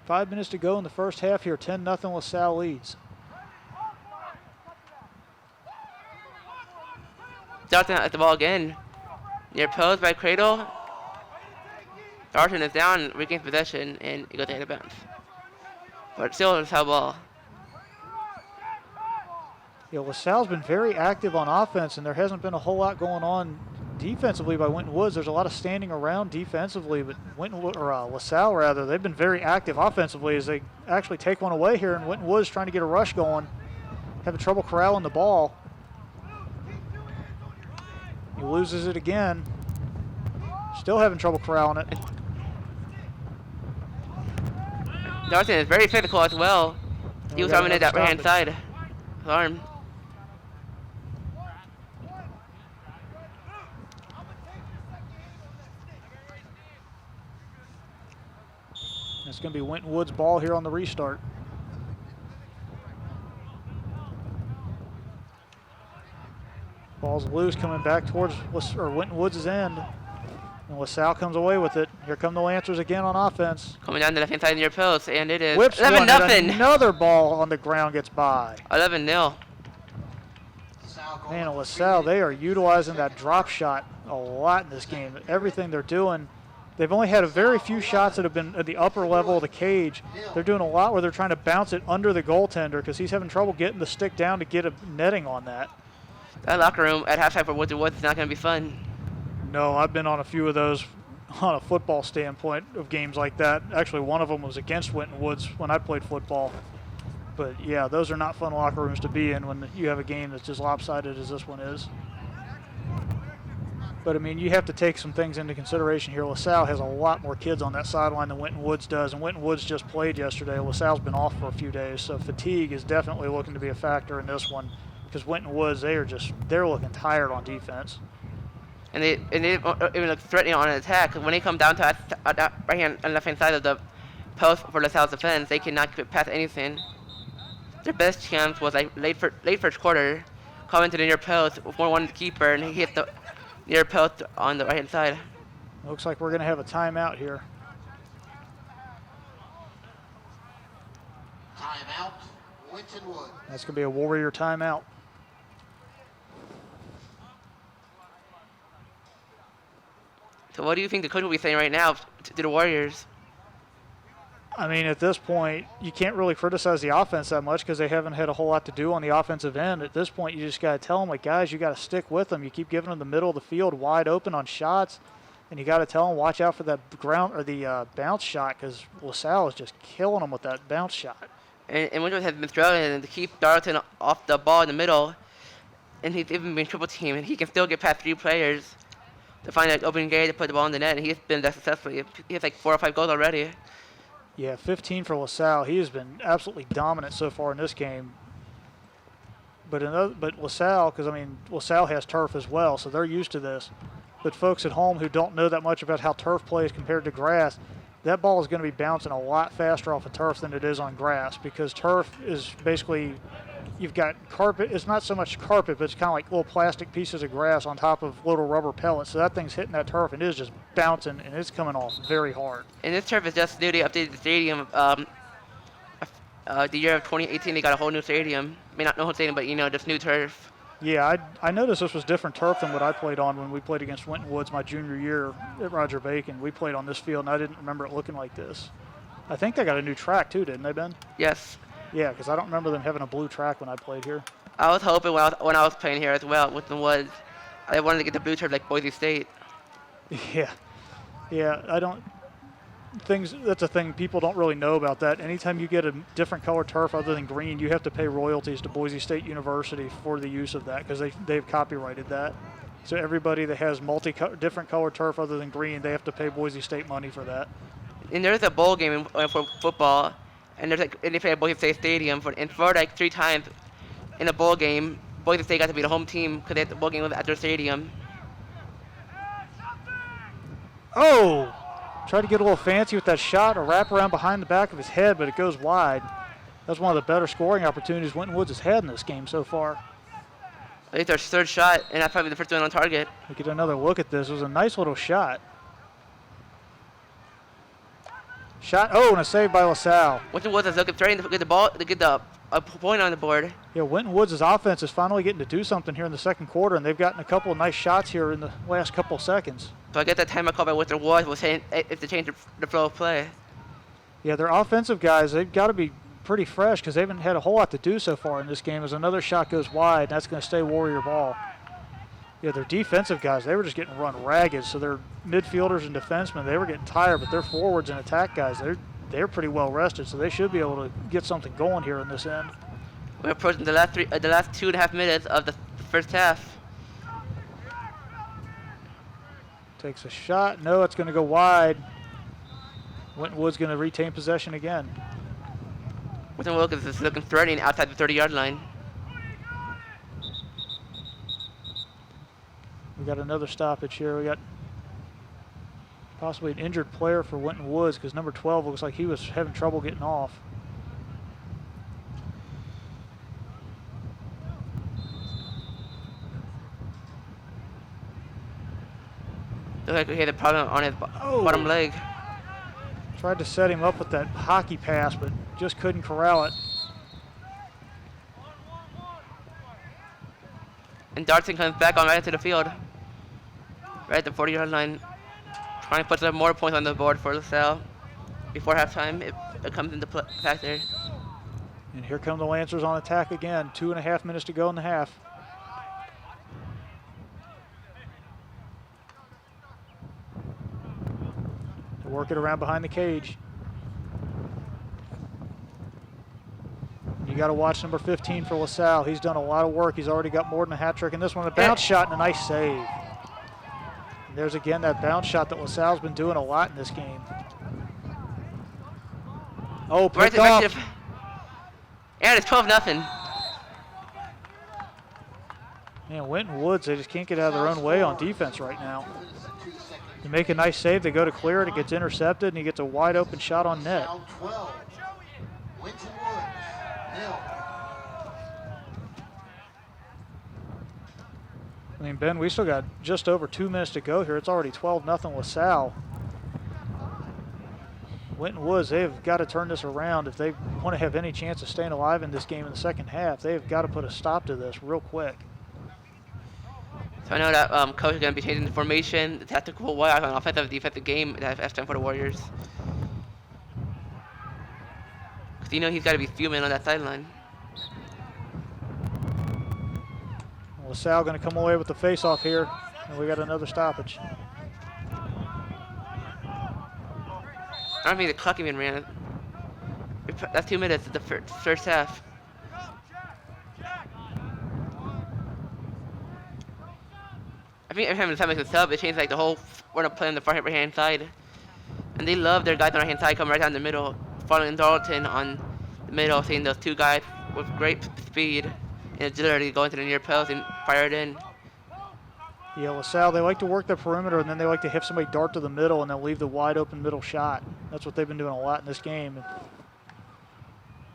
Speaker 2: Five minutes to go in the first half here. 10-0 LaSalle leads.
Speaker 1: Darton at the ball again. Near post by Cradle. Darton is down, regains possession, and it goes out of bounds. But still LaSalle ball.
Speaker 2: Yeah, LaSalle's been very active on offense, and there hasn't been a whole lot going on defensively by Winton Woods. There's a lot of standing around defensively, but LaSalle rather, they've been very active offensively as they actually take one away here, and Winton Woods trying to get a rush going, having trouble corralling the ball. He loses it again. Still having trouble corralling it.
Speaker 1: Darton is very physical as well. He was arming it that right hand side. His arm.
Speaker 2: It's going to be Winton Woods' ball here on the restart. Ball's loose coming back towards Winton Woods' end. And LaSalle comes away with it. Here come the Lancers again on offense.
Speaker 1: Coming down the left hand side near post, and it is
Speaker 2: Whips
Speaker 1: 11-0.
Speaker 2: Another ball on the ground gets by.
Speaker 1: 11-0.
Speaker 2: Man, LaSalle, they are utilizing that drop shot a lot in this game. Everything they're doing, they've only had a very few shots that have been at the upper level of the cage. They're doing a lot where they're trying to bounce it under the goaltender because he's having trouble getting the stick down to get a netting on that.
Speaker 1: That locker room at halftime for Winton Woods is not going to be fun.
Speaker 2: No, I've been on a few of those on a football standpoint of games like that. Actually, one of them was against Winton Woods when I played football. But yeah, those are not fun locker rooms to be in when you have a game that's as lopsided as this one is. But I mean, you have to take some things into consideration here. LaSalle has a lot more kids on that sideline than Winton Woods does, and Winton Woods just played yesterday. LaSalle's been off for a few days, so fatigue is definitely looking to be a factor in this one because Winton Woods, they're looking tired on defense.
Speaker 1: And they even look threatening on an attack. When they come down to that right hand and left hand side of the post for LaSalle's defense, they cannot get past anything. Their best chance was like late first quarter, coming to the near post, 4-1 keeper, and he hit the near post on the right hand side.
Speaker 2: Looks like we're going to have a timeout here.
Speaker 3: Timeout, Winton Woods.
Speaker 2: That's going to be a Warrior timeout.
Speaker 1: So what do you think the coach will be saying right now to the Warriors?
Speaker 2: I mean, at this point, you can't really criticize the offense that much because they haven't had a whole lot to do on the offensive end. At this point, you just got to tell them, like, guys, you got to stick with them. You keep giving them the middle of the field wide open on shots, and you got to tell them, watch out for that ground or the bounce shot because LaSalle is just killing them with that bounce shot.
Speaker 1: And Winton has been struggling to keep Darton off the ball in the middle, and he's even been triple teamed, and he can still get past 3 players to find an open gate to put the ball in the net, and he's been that successful. He has like 4 or 5 goals already.
Speaker 2: Yeah, 15 for LaSalle. He has been absolutely dominant so far in this game. But LaSalle, because I mean, LaSalle has turf as well, so they're used to this. But folks at home who don't know that much about how turf plays compared to grass, that ball is going to be bouncing a lot faster off of turf than it is on grass because turf is basically you've got carpet. It's not so much carpet, but it's kind of like little plastic pieces of grass on top of little rubber pellets. So that thing's hitting that turf and it is just bouncing and it's coming off very hard.
Speaker 1: And this turf is just newly updated the stadium. The year of 2018, they got a whole new stadium. I mean, not no whole stadium, but just new turf.
Speaker 2: Yeah, I noticed this was different turf than what I played on when we played against Winton Woods my junior year at Roger Bacon. We played on this field, and I didn't remember it looking like this. I think they got a new track too, didn't they, Ben?
Speaker 1: Yes.
Speaker 2: Yeah, because I don't remember them having a blue track when I played here.
Speaker 1: I was hoping when I was playing here as well with the Woods, I wanted to get the blue turf like Boise State.
Speaker 2: Yeah, I don't. That's a thing people don't really know about that. Anytime you get a different color turf other than green, you have to pay royalties to Boise State University for the use of that because they've copyrighted that. So everybody that has different color turf other than green, they have to pay Boise State money for that.
Speaker 1: And there's a bowl game for football, and they play at Boise State Stadium and for like 3 times in a bowl game, Boise State got to be the home team because the bowl game was at their stadium.
Speaker 2: Oh! Tried to get a little fancy with that shot, a wrap around behind the back of his head, but it goes wide. That's one of the better scoring opportunities Winton Woods has had in this game so far.
Speaker 1: I think their 3rd shot, and that's probably the first one on target.
Speaker 2: We get another look at this. It was a nice little shot. And a save by LaSalle.
Speaker 1: Winton Woods is looking trying to get the ball to get a point on the board.
Speaker 2: Yeah, Winton Woods' offense is finally getting to do something here in the second quarter, and they've gotten a couple of nice shots here in the last couple of seconds.
Speaker 1: So I guess that time I called by Winton Woods was saying if they change the flow of play.
Speaker 2: Yeah, their offensive guys, they've got to be pretty fresh because they haven't had a whole lot to do so far in this game as another shot goes wide, and that's going to stay Warrior ball. Yeah, their defensive guys, they were just getting run ragged, so their midfielders and defensemen, they were getting tired, but their forwards and attack guys, they're pretty well rested, so they should be able to get something going here in this end.
Speaker 1: We're approaching the last 2.5 minutes of the first half.
Speaker 2: Takes a shot. No, it's going to go wide. Winton Woods going to retain possession again.
Speaker 1: Winton Woods is looking threatening outside the 30-yard line.
Speaker 2: We got another stoppage here. We got possibly an injured player for Winton Woods because number 12 looks like he was having trouble getting off.
Speaker 1: Looks like he had a problem on his bottom leg.
Speaker 2: Tried to set him up with that hockey pass, but just couldn't corral it.
Speaker 1: And Darton comes back on right into the field. Right at the 40-yard line. Trying to put some more points on the board for LaSalle. Before halftime, it comes into fact there.
Speaker 2: And here come the Lancers on attack again. 2.5 minutes to go in the half. Work it around behind the cage. You got to watch number 15 for LaSalle. He's done a lot of work. He's already got more than a hat trick in this one. A bounce shot and a nice save. And there's again that bounce shot that LaSalle's been doing a lot in this game. Oh, picked off.
Speaker 1: And it's 12-0.
Speaker 2: Man, Winton Woods, they just can't get out of their own way on defense right now. They make a nice save. They go to clear it. It gets intercepted, and he gets a wide open shot on net. I mean, Ben, we still got just over 2 minutes to go here. It's already 12-0 LaSalle. Winton Woods, they've got to turn this around if they want to have any chance of staying alive in this game in the second half. They've got to put a stop to this real quick.
Speaker 1: So I know that coach is going to be changing the formation, the tactical way on offensive and defensive game at halftime for the Warriors. Because he's got to be fuming on that sideline.
Speaker 2: LaSalle going to come away with the face-off here, and we got another stoppage.
Speaker 1: I don't think the clock even ran. That's 2 minutes of the first half. I think every time LaSalle makes a sub, it changes like the whole run of play on the far right-hand side. And they love their guys on the right-hand side come right down the middle, following Dalton on the middle, seeing those two guys with great speed and agility go into the near post and fire it in.
Speaker 2: Yeah, LaSalle, they like to work the perimeter, and then they like to have somebody dart to the middle and then leave the wide open middle shot. That's what they've been doing a lot in this game.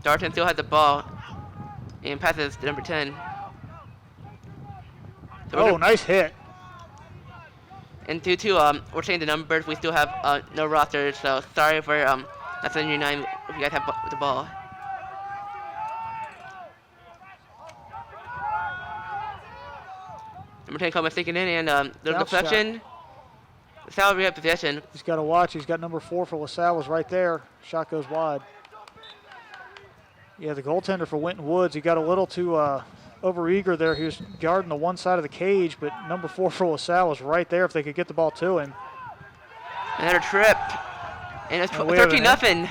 Speaker 1: Dalton still has the ball. And passes to number 10. So
Speaker 2: Oh, nice hit.
Speaker 1: And due to we're changing the numbers, we still have no rosters. So sorry for not sending you 9 if you guys have the ball. Number 10 coming sneaking in, and there's a
Speaker 2: Bounce shot.
Speaker 1: deflection. LaSalle rehab possession.
Speaker 2: He's got to watch. He's got number 4 for LaSalle was right there. Shot goes wide. Yeah, the goaltender for Winton Woods, he got a little too overeager there. He was guarding the one side of the cage, but number 4 for LaSalle was right there if they could get the ball to him.
Speaker 1: Another trip. And it's
Speaker 2: And we have
Speaker 1: 13-0.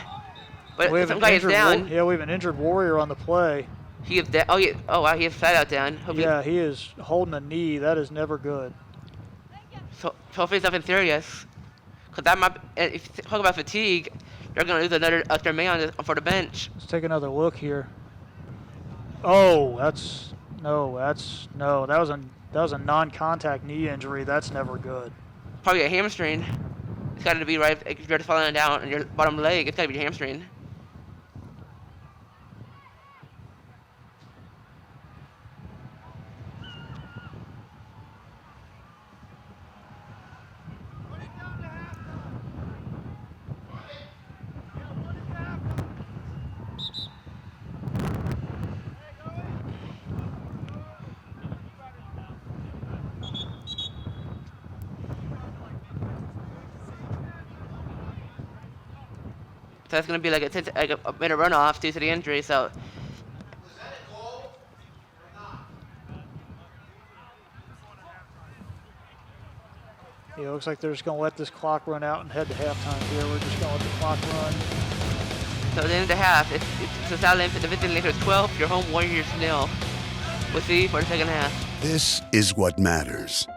Speaker 1: But
Speaker 2: We have
Speaker 1: some
Speaker 2: an
Speaker 1: guy is
Speaker 2: injured
Speaker 1: down.
Speaker 2: yeah, we have an injured Warrior on the play.
Speaker 1: He is down. Oh wow, he has side out down.
Speaker 2: Yeah, he is holding a knee. That is never good.
Speaker 1: So hopefully it's nothing serious. Cause that might. If you talk about fatigue, they're gonna lose another extra man for the bench.
Speaker 2: Let's take another look here. Oh, that was a non-contact knee injury. That's never good.
Speaker 1: Probably a hamstring. It's got to be right. If you're falling down on your bottom leg, it's got to be your hamstring. So that's gonna be like a minute runoff due to the injury. So
Speaker 2: Yeah, it looks like they're just going to let this clock run out and head to halftime here. We're just going to let the clock run.
Speaker 1: so at the end of the half, it's LaSalle the visiting Lakers 12, your home Warriors 0. We'll see you for the second half.
Speaker 4: This is what matters.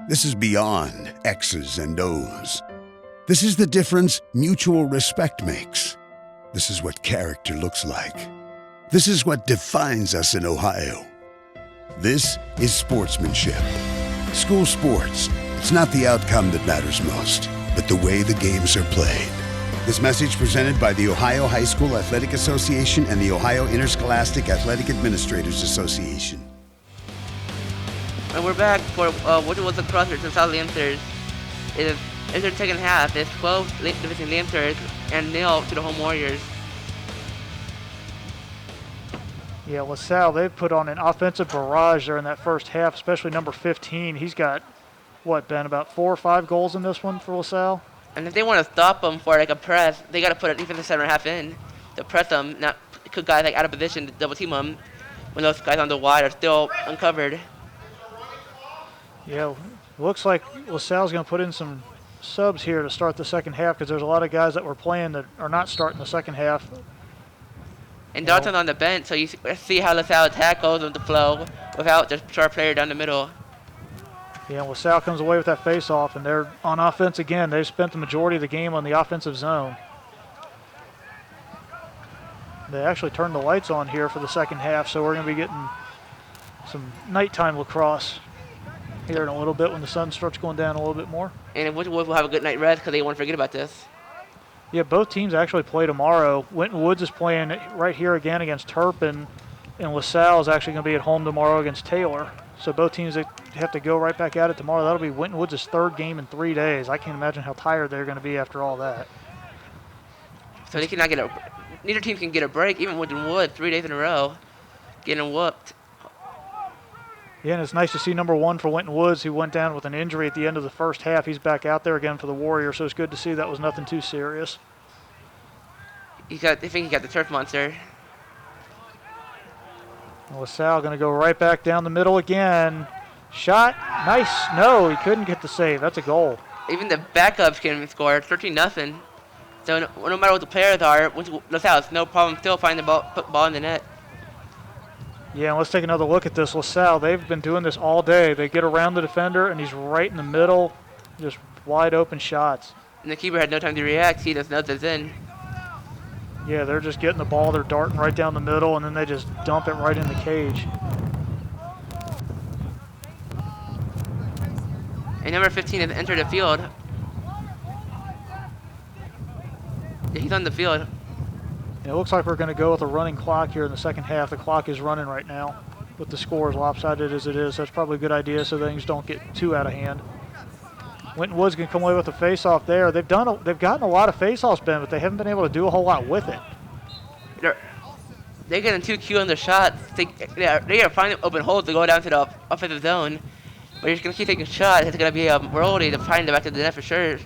Speaker 4: This is beyond X's and O's. This is the difference mutual respect makes. This is what character looks like. This is what defines us in Ohio. This is sportsmanship. School sports, it's not the outcome that matters most, but the way the games are played. This message presented by the Ohio High School Athletic Association and the Ohio Interscholastic Athletic Administrators Association.
Speaker 1: And we're back for what was the Crossers and South Lancers. It is in their second half. It's 12 Division Lancers and 0 to the home Warriors.
Speaker 2: Yeah, LaSalle, they've put on an offensive barrage there in that first half, especially number 15. He's got, what, Ben, about 4 or 5 goals in this one for LaSalle?
Speaker 1: And if they want to stop them for like a press, they got to put a defensive center half in to press them, not put guys like out of position to double team them when those guys on the wide are still uncovered.
Speaker 2: Yeah, looks like LaSalle's going to put in some subs here to start the second half because there's a lot of guys that were playing that are not starting the second half.
Speaker 1: And Dalton's on the bench, so you see how LaSalle tackles with the flow without their star player down the middle.
Speaker 2: Yeah, LaSalle comes away with that face-off, and they're on offense again. They've spent the majority of the game on the offensive zone. They actually turned the lights on here for the second half, so we're going to be getting some nighttime lacrosse here in a little bit when the sun starts going down a little bit more.
Speaker 1: And Winton Woods will have a good night rest because they won't forget about this.
Speaker 2: Yeah, both teams actually play tomorrow. Winton Woods is playing right here again against Turpin, and LaSalle is actually going to be at home tomorrow against Taylor. So both teams have to go right back at it tomorrow. That'll be Winton Woods' third game in 3 days. I can't imagine how tired they're going to be after all that.
Speaker 1: So they cannot neither team can get a break, even Winton Woods 3 days in a row, getting whooped.
Speaker 2: Yeah, and it's nice to see number 1 for Winton Woods, who went down with an injury at the end of the first half. He's back out there again for the Warriors, so it's good to see that was nothing too serious.
Speaker 1: I think he got the turf monster.
Speaker 2: LaSalle going to go right back down the middle again. Shot, nice. No, he couldn't get the save. That's a goal.
Speaker 1: Even the backups can score 13-0. So no matter what the players are, LaSalle has no problem still finding put the ball in the net.
Speaker 2: Yeah, and let's take another look at this. LaSalle, they've been doing this all day. They get around the defender, and he's right in the middle, just wide open shots.
Speaker 1: And the keeper had no time to react. He just knows it's in.
Speaker 2: Yeah, they're just getting the ball. They're darting right down the middle, and then they just dump it right in the cage.
Speaker 1: And number 15 has entered the field. Yeah, he's on the field.
Speaker 2: And it looks like we're going to go with a running clock here in the second half. The clock is running right now with the score as lopsided as it is. That's probably a good idea so things don't get too out of hand. Winton Woods can come away with a face-off there. They've gotten a lot of face-offs, Ben, but they haven't been able to do a whole lot with it.
Speaker 1: They're getting too cute on their shots. They are finding open holes to go down to the offensive zone. But you're just going to keep taking shots. It's going to be a worldie to find the back of the net for sure.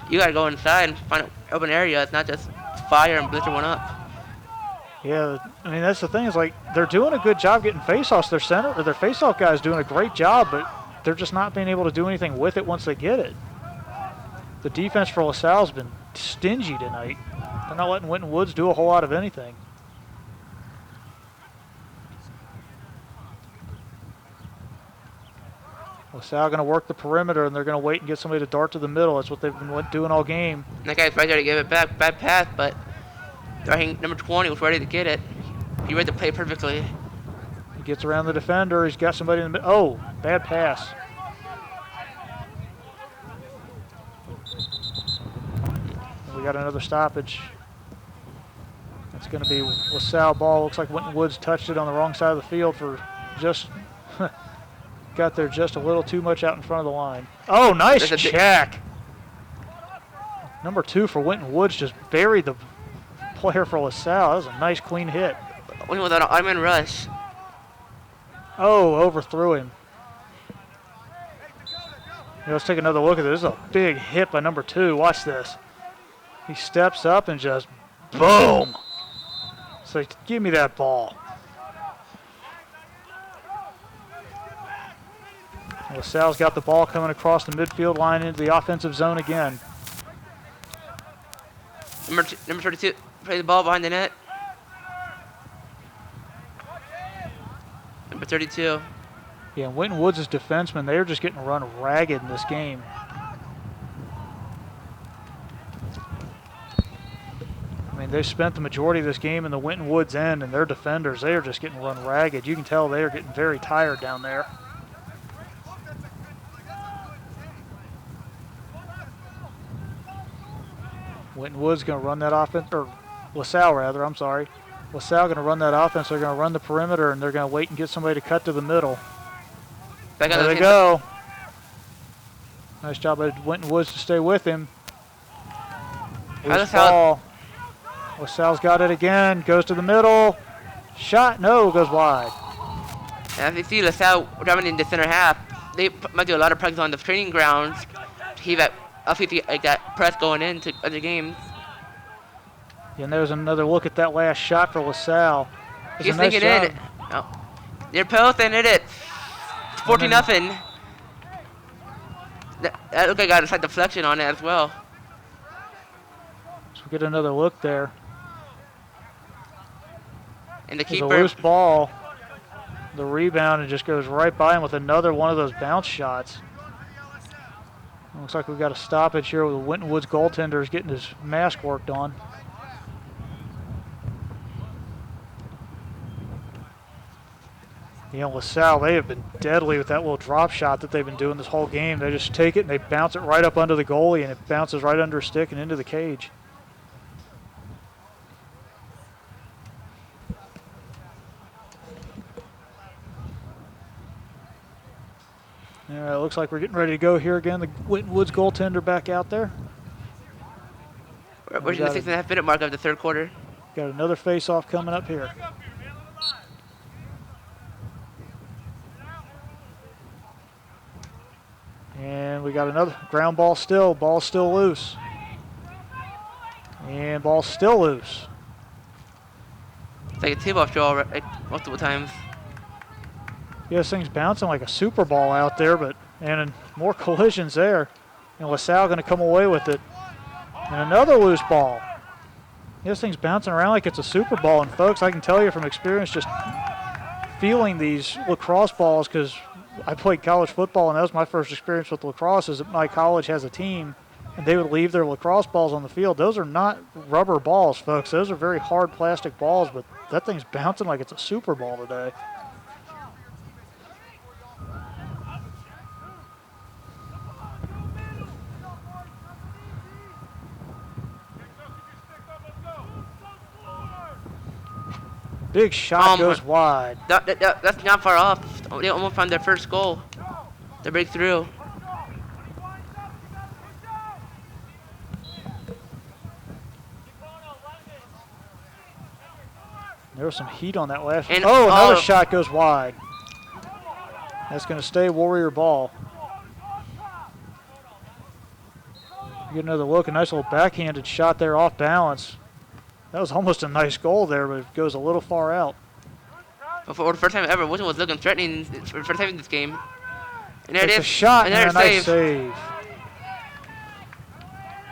Speaker 1: You got to go inside and find an open area. It's not just fire and blitzer one up.
Speaker 2: Yeah, I mean, that's the thing is, like, they're doing a good job getting face-offs. Their face-off guy is doing a great job, but they're just not being able to do anything with it once they get it. The defense for LaSalle has been stingy tonight. They're not letting Winton Woods do a whole lot of anything. LaSalle going to work the perimeter, and they're going to wait and get somebody to dart to the middle. That's what they've been doing all game.
Speaker 1: And that guy's right there to give it back. Bad pass, but number 20 was ready to get it. He read the play perfectly.
Speaker 2: He gets around the defender. He's got somebody in the middle. Oh, bad pass. We got another stoppage. That's going to be LaSalle ball. Looks like Winton Woods touched it on the wrong side of the field for just got there just a little too much out in front of the line. Oh, nice check. Number 2 for Winton Woods just buried the player for LaSalle. That was a nice, clean hit.
Speaker 1: Winton with an odd-man rush.
Speaker 2: Oh, overthrew him. Yeah, let's take another look at this. This is a big hit by number 2. Watch this. He steps up and just boom. It's like, give me that ball. LaSalle's got the ball coming across the midfield line into the offensive zone again.
Speaker 1: Number 32, play the ball behind the net. Number 32.
Speaker 2: Yeah, and Winton Woods' defensemen, they are just getting run ragged in this game. I mean, they've spent the majority of this game in the Winton Woods end, and their defenders, they are just getting run ragged. You can tell they are getting very tired down there. Winton Woods going to run that offense, or LaSalle rather, I'm sorry. LaSalle going to run that offense. They're going to run the perimeter, and they're going to wait and get somebody to cut to the middle. There they go. Nice job by Winton Woods to stay with him. Loose ball. LaSalle's got it again. Goes to the middle. Shot. No, goes wide.
Speaker 1: And as you see, LaSalle driving in the center half. They might do a lot of practice on the training grounds to keep that, like that press going into other games.
Speaker 2: Yeah, and there's another look at that last shot for LaSalle.
Speaker 1: He's thinking in. No. They're posting it. 14-0. That looked like got a slight deflection on it as well.
Speaker 2: So we get another look there.
Speaker 1: And the
Speaker 2: There's
Speaker 1: keeper.
Speaker 2: a loose ball. The rebound and just goes right by him with another one of those bounce shots. Looks like we've got a stoppage here with the Winton Woods goaltender is getting his mask worked on. You know, LaSalle, they have been deadly with that little drop shot that they've been doing this whole game. They just take it and they bounce it right up under the goalie, and it bounces right under his stick and into the cage. All right, looks like we're getting ready to go here again. The Winton Woods goaltender back out there.
Speaker 1: We're in the 6.5-minute mark of the third quarter.
Speaker 2: Got another face-off coming up here. And we got another ground ball still. Ball's still loose. And ball's still loose.
Speaker 1: It's like a tip-off draw like multiple times.
Speaker 2: Yeah, this thing's bouncing like a super ball out there, and more collisions there. And LaSalle going to come away with it. And another loose ball. Yeah, this thing's bouncing around like it's a super ball. And folks, I can tell you from experience, just feeling these lacrosse balls, because I played college football, and that was my first experience with lacrosse, is that my college has a team, and they would leave their lacrosse balls on the field. Those are not rubber balls, folks. Those are very hard plastic balls, but that thing's bouncing like it's a super ball today. Big shot goes wide.
Speaker 1: That's not far off. They almost found their first goal. They break through.
Speaker 2: There was some heat on that last one.
Speaker 1: And-
Speaker 2: Oh, another
Speaker 1: oh.
Speaker 2: shot goes wide. That's going to stay Warrior ball. Get another look. A nice little backhanded shot there off balance. That was almost a nice goal there, but it goes a little far out.
Speaker 1: But for the first time ever, Winton was looking threatening for the first time in this game. And there it
Speaker 2: It's
Speaker 1: is.
Speaker 2: a shot and
Speaker 1: Another
Speaker 2: a nice save.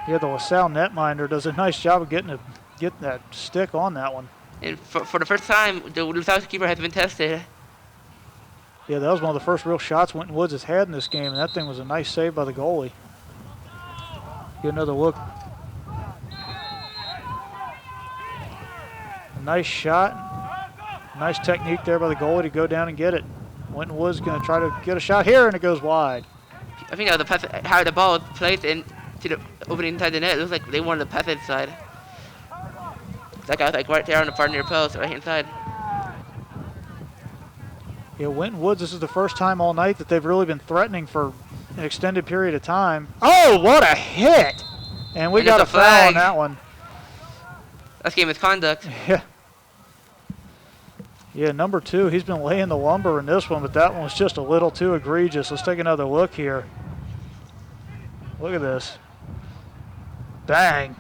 Speaker 2: Yeah, the LaSalle netminder does a nice job of getting that stick on that one.
Speaker 1: And for the first time, the LaSalle keeper has been tested.
Speaker 2: Yeah, that was one of the first real shots Winton Woods has had in this game, and that thing was a nice save by the goalie. Get another look. A nice shot. Nice technique there by the goalie to go down and get it. Winton Woods going to try to get a shot here, and it goes wide.
Speaker 1: I think that was the pass, how the ball was placed into the opening inside the net. It looks like they wanted to pass inside. That guy was like right there on the far near post, right hand side.
Speaker 2: Yeah, Winton Woods, this is the first time all night that they've really been threatening for an extended period of time. Oh, what a hit! And we
Speaker 1: And
Speaker 2: got a
Speaker 1: there's a
Speaker 2: foul on
Speaker 1: flag.
Speaker 2: that one.
Speaker 1: That's game misconduct.
Speaker 2: Yeah. Yeah, number 2, he's been laying the lumber in this one, but that one was just a little too egregious. Let's take another look here. Look at this. Bang.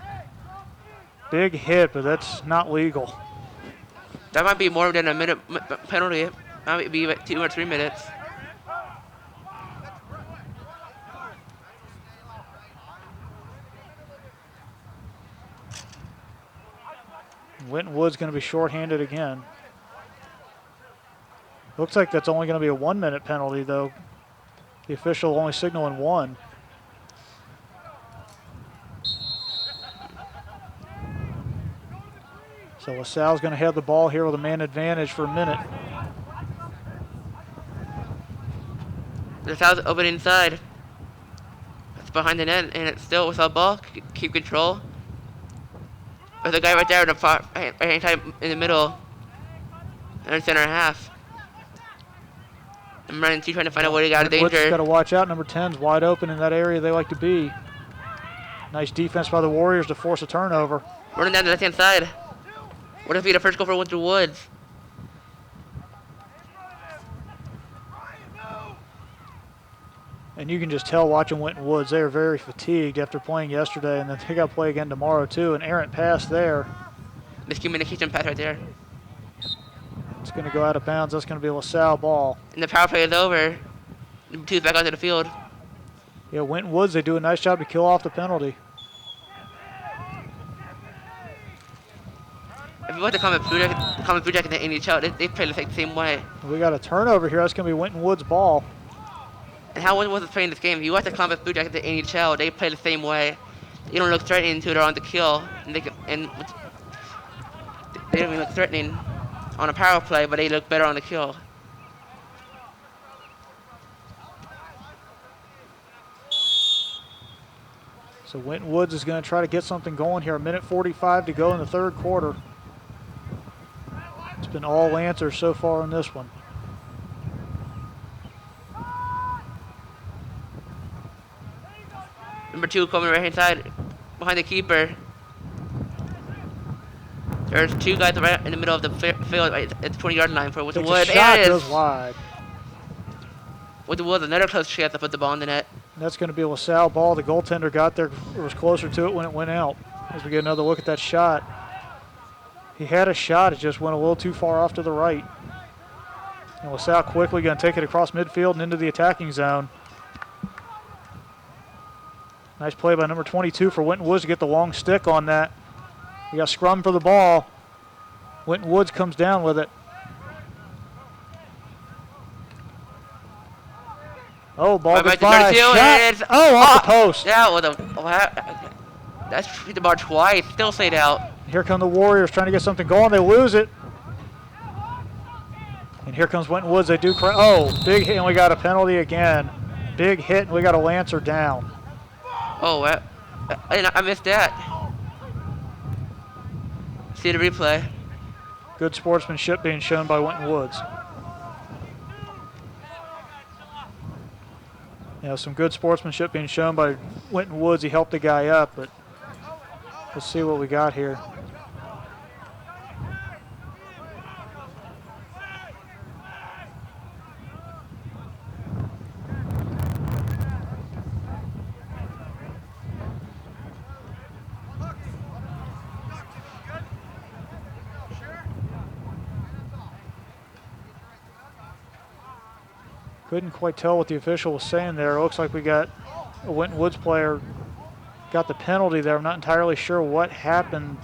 Speaker 2: Big hit, but that's not legal.
Speaker 1: That might be more than a minute penalty. That might be like 2 or 3 minutes.
Speaker 2: Winton Woods going to be shorthanded again. Looks like that's only going to be a 1-minute penalty, though. The official only signaling 1. So LaSalle's going to have the ball here with a man advantage for a minute.
Speaker 1: LaSalle's open inside. It's behind the net, and it's still without ball. Keep control. There's a guy right there in the far right hand side in the middle. And center half. I'm running to trying to find out where he got out of
Speaker 2: Woods got
Speaker 1: danger.
Speaker 2: to watch out. Number 10's wide open in that area they like to be. Nice defense by the Warriors to force a turnover.
Speaker 1: Running down the left hand side. What if be the first goal for Winton Woods?
Speaker 2: And you can just tell watching Winton Woods, they are very fatigued after playing yesterday, and then they got to play again tomorrow too. An errant pass there.
Speaker 1: Miscommunication pass right there.
Speaker 2: It's going to go out of bounds. That's going to be a LaSalle ball.
Speaker 1: And the power play is over. Number 2's back onto the field.
Speaker 2: Yeah, Winton Woods, they do a nice job to kill off the penalty.
Speaker 1: If you watch the common Blue Jacket in the NHL, they play the same way.
Speaker 2: We got a turnover here. That's going to be Winton Woods' ball.
Speaker 1: And how Winton Woods is playing this game, if you watch the Columbus Blue Jackets in the NHL, they play the same way. They don't look threatening until they're on the kill. And they don't even look threatening on a power play, but they look better on the kill.
Speaker 2: So Winton Woods is going to try to get something going here. 1:45 to go in the third quarter. It's been all answers so far in this one.
Speaker 1: Number 2 coming right hand side behind the keeper. There's 2 guys right in the middle of the field right at the 20-yard line for Winton
Speaker 2: Takes a
Speaker 1: Woods.
Speaker 2: shot,
Speaker 1: There it
Speaker 2: goes
Speaker 1: is.
Speaker 2: wide.
Speaker 1: Winton Woods, another close chance to put the ball in the net.
Speaker 2: That's going to be a LaSalle ball. The goaltender got there, was closer to it when it went out. As we get another look at that shot. He had a shot, it just went a little too far off to the right. And LaSalle quickly going to take it across midfield and into the attacking zone. Nice play by number 22 for Winton Woods to get the long stick on that. We got scrum for the ball. Winton Woods comes down with it. Oh, ball
Speaker 1: Right
Speaker 2: goes
Speaker 1: back to
Speaker 2: by.
Speaker 1: 32,
Speaker 2: Shot.
Speaker 1: and it is.
Speaker 2: Oh, off the post.
Speaker 1: Yeah, that's hit the bar twice. Still stayed out.
Speaker 2: Here come the Warriors trying to get something going. They lose it. And here comes Winton Woods. They do. Oh, big hit, and we got a penalty again. Big hit, and we got a Lancer down.
Speaker 1: Oh, I missed that. See the replay.
Speaker 2: Good sportsmanship being shown by Winton Woods. Some good sportsmanship being shown by Winton Woods. He helped the guy up, but let's see what we got here. Couldn't quite tell what the official was saying there. It looks like we got a Winton Woods player got the penalty there. I'm not entirely sure what happened,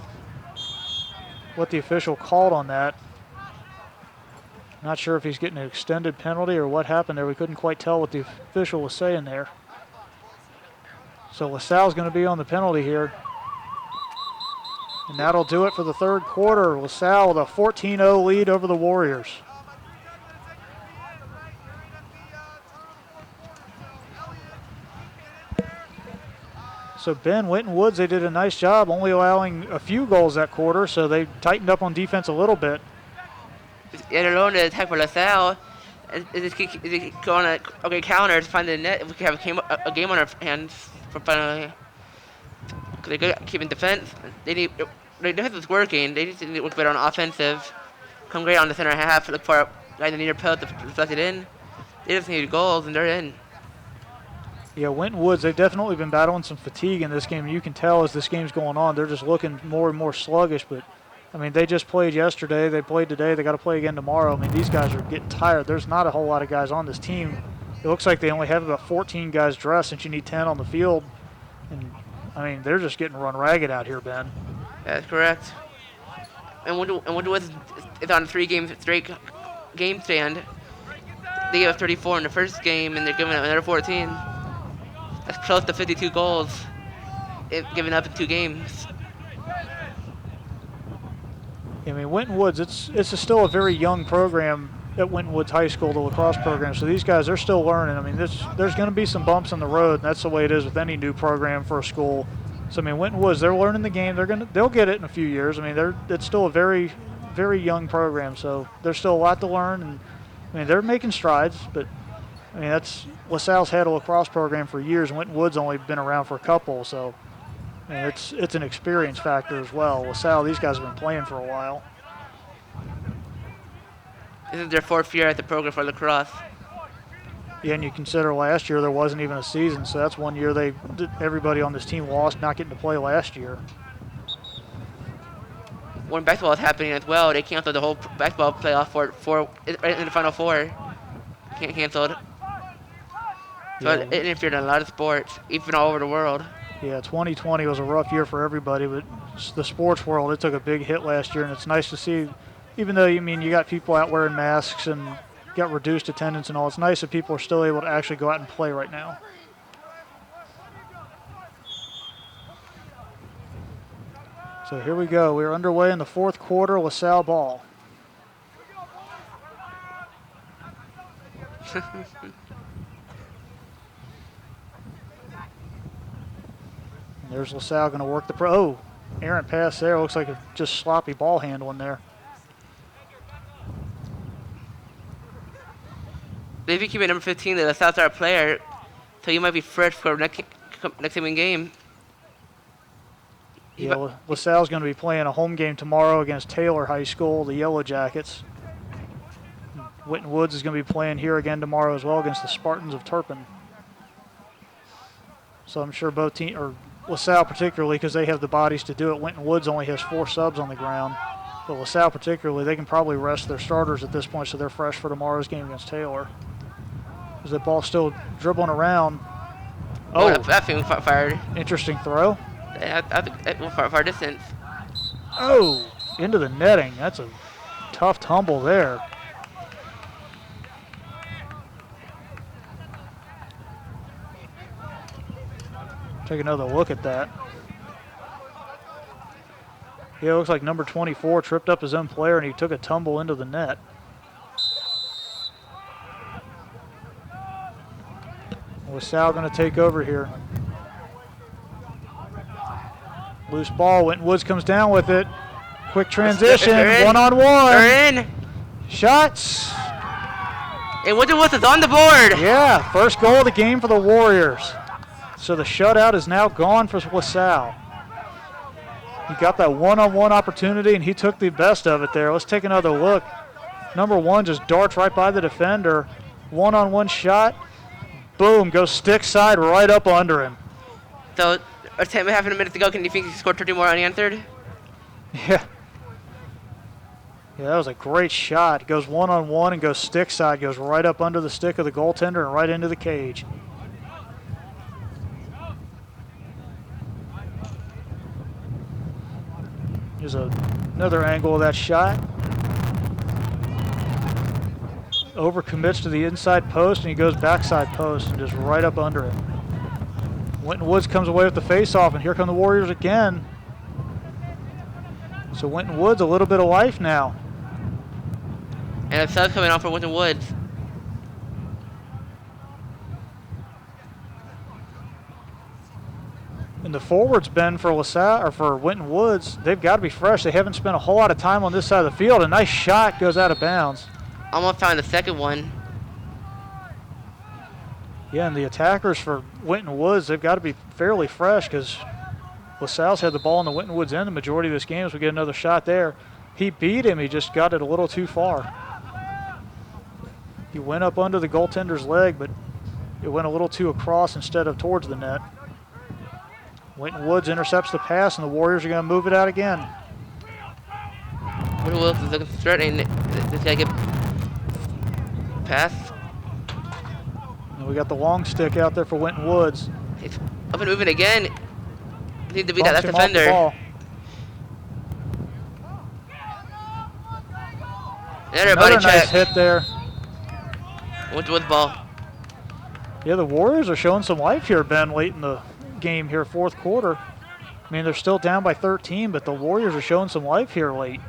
Speaker 2: what the official called on that. Not sure if he's getting an extended penalty or what happened there. We couldn't quite tell what the official was saying there. So LaSalle's going to be on the penalty here. And that'll do it for the third quarter. LaSalle with a 14-0 lead over the Warriors. So Ben, Winton Woods, they did a nice job only allowing a few goals that quarter, so they tightened up on defense a little bit.
Speaker 1: Yeah, they're alone to attack for LaSalle. And they just keep going on a great counter to find the net. If we could have a game on our hands for finally. Because they're good at keeping defense. Their defense is working. They just need to work better on offensive. Come great on the center half. Look for a guy in the near post to deflect it in. They just need goals, and they're in.
Speaker 2: Yeah, Winton Woods, they've definitely been battling some fatigue in this game. You can tell as this game's going on, they're just looking more and more sluggish. But, I mean, they just played yesterday. They played today. They got to play again tomorrow. I mean, these guys are getting tired. There's not a whole lot of guys on this team. It looks like they only have about 14 guys dressed since you need 10 on the field. And, I mean, they're just getting run ragged out here, Ben.
Speaker 1: That's correct. And Winton Woods is on a 3-game straight game stand. They gave up 34 in the first game, and they're giving up another 14. That's close to 52 goals given up in 2 games.
Speaker 2: I mean, Winton Woods, it's still a very young program at Winton Woods High School, the lacrosse program. So these guys, they're still learning. I mean, there's going to be some bumps on the road, and that's the way it is with any new program for a school. So I mean, Winton Woods, they're learning the game. They'll get it in a few years. I mean, it's still a very, very young program. So there's still a lot to learn, and I mean, they're making strides. But I mean, LaSalle's had a lacrosse program for years, and Winton Woods only been around for a couple. So I mean, it's an experience factor as well. LaSalle, these guys have been playing for a while.
Speaker 1: This is their 4th year at the program for lacrosse.
Speaker 2: Yeah, and you consider last year there wasn't even a season, so that's one year everybody on this team lost not getting to play last year.
Speaker 1: When basketball is happening as well, they canceled the whole basketball playoff for in the Final Four. Canceled. So
Speaker 2: Yeah.
Speaker 1: it interfered in a lot of sports, even all over the world.
Speaker 2: Yeah, 2020 was a rough year for everybody, but the sports world, it took a big hit last year, and it's nice to see, even though, you got people out wearing masks and got reduced attendance and all, it's nice that people are still able to actually go out and play right now. So here we go. We're underway in the 4th quarter, LaSalle ball. There's LaSalle going to work the errant pass there. Looks like a just sloppy ball handling there.
Speaker 1: If you keep it number 15, the LaSalle star player, so you might be fresh for next coming game.
Speaker 2: Yeah, LaSalle's going to be playing a home game tomorrow against Taylor High School, the Yellow Jackets. Winton Woods is going to be playing here again tomorrow as well against the Spartans of Turpin. So I'm sure both teams, or LaSalle particularly, because they have the bodies to do it. Winton Woods only has 4 subs on the ground. But LaSalle particularly, they can probably rest their starters at this point, so they're fresh for tomorrow's game against Taylor. Is that ball still dribbling around?
Speaker 1: Oh, that thing fired.
Speaker 2: Interesting throw.
Speaker 1: That went far distance.
Speaker 2: Oh, into the netting. That's a tough tumble there. Take another look at that. Yeah, it looks like number 24 tripped up his own player and he took a tumble into the net. LaSalle going to take over here. Loose ball. Winton Woods comes down with it. Quick transition,
Speaker 1: They're in.
Speaker 2: one-on-one.
Speaker 1: They're in.
Speaker 2: Shots.
Speaker 1: And Winton Woods is on the board.
Speaker 2: Yeah, first goal of the game for the Warriors. So the shutout is now gone for LaSalle. He got that one-on-one opportunity, and he took the best of it there. Let's take another look. Number 1 just darts right by the defender. One-on-one shot. Boom, goes stick side right up under him.
Speaker 1: So, half a minute to go. Can you think he scored 30 more unanswered?
Speaker 2: Yeah. Yeah, that was a great shot. Goes one-on-one and goes stick side. Goes right up under the stick of the goaltender and right into the cage. Here's another angle of that shot. Overcommits to the inside post, and he goes backside post and just right up under it. Winton Woods comes away with the face-off, and here come the Warriors again. So Winton Woods, a little bit of life now.
Speaker 1: And a sub coming on for Winton Woods.
Speaker 2: And the forwards, Ben, for LaSalle or for Winton Woods, they've got to be fresh. They haven't spent a whole lot of time on this side of the field. A nice shot goes out of bounds.
Speaker 1: Almost found the second one.
Speaker 2: Yeah, and the attackers for Winton Woods, they've got to be fairly fresh because LaSalle's had the ball in the Winton Woods end the majority of this game, so we get another shot there. He beat him. He just got it a little too far. He went up under the goaltender's leg, but it went a little too across instead of towards the net. Winton Woods intercepts the pass, and the Warriors are going to move it out again.
Speaker 1: Winton Woods is looking threatening. This guy get pass.
Speaker 2: And we got the long stick out there for Winton Woods.
Speaker 1: He's up and moving again. Need to beat that
Speaker 2: Bumps him off the
Speaker 1: defender.
Speaker 2: ball.
Speaker 1: Another
Speaker 2: Another
Speaker 1: body
Speaker 2: nice
Speaker 1: check.
Speaker 2: hit there.
Speaker 1: Winton Woods ball.
Speaker 2: Yeah, the Warriors are showing some life here, Ben, late in the game here, fourth quarter. I mean, they're still down by 13, but the Warriors are showing some life here late.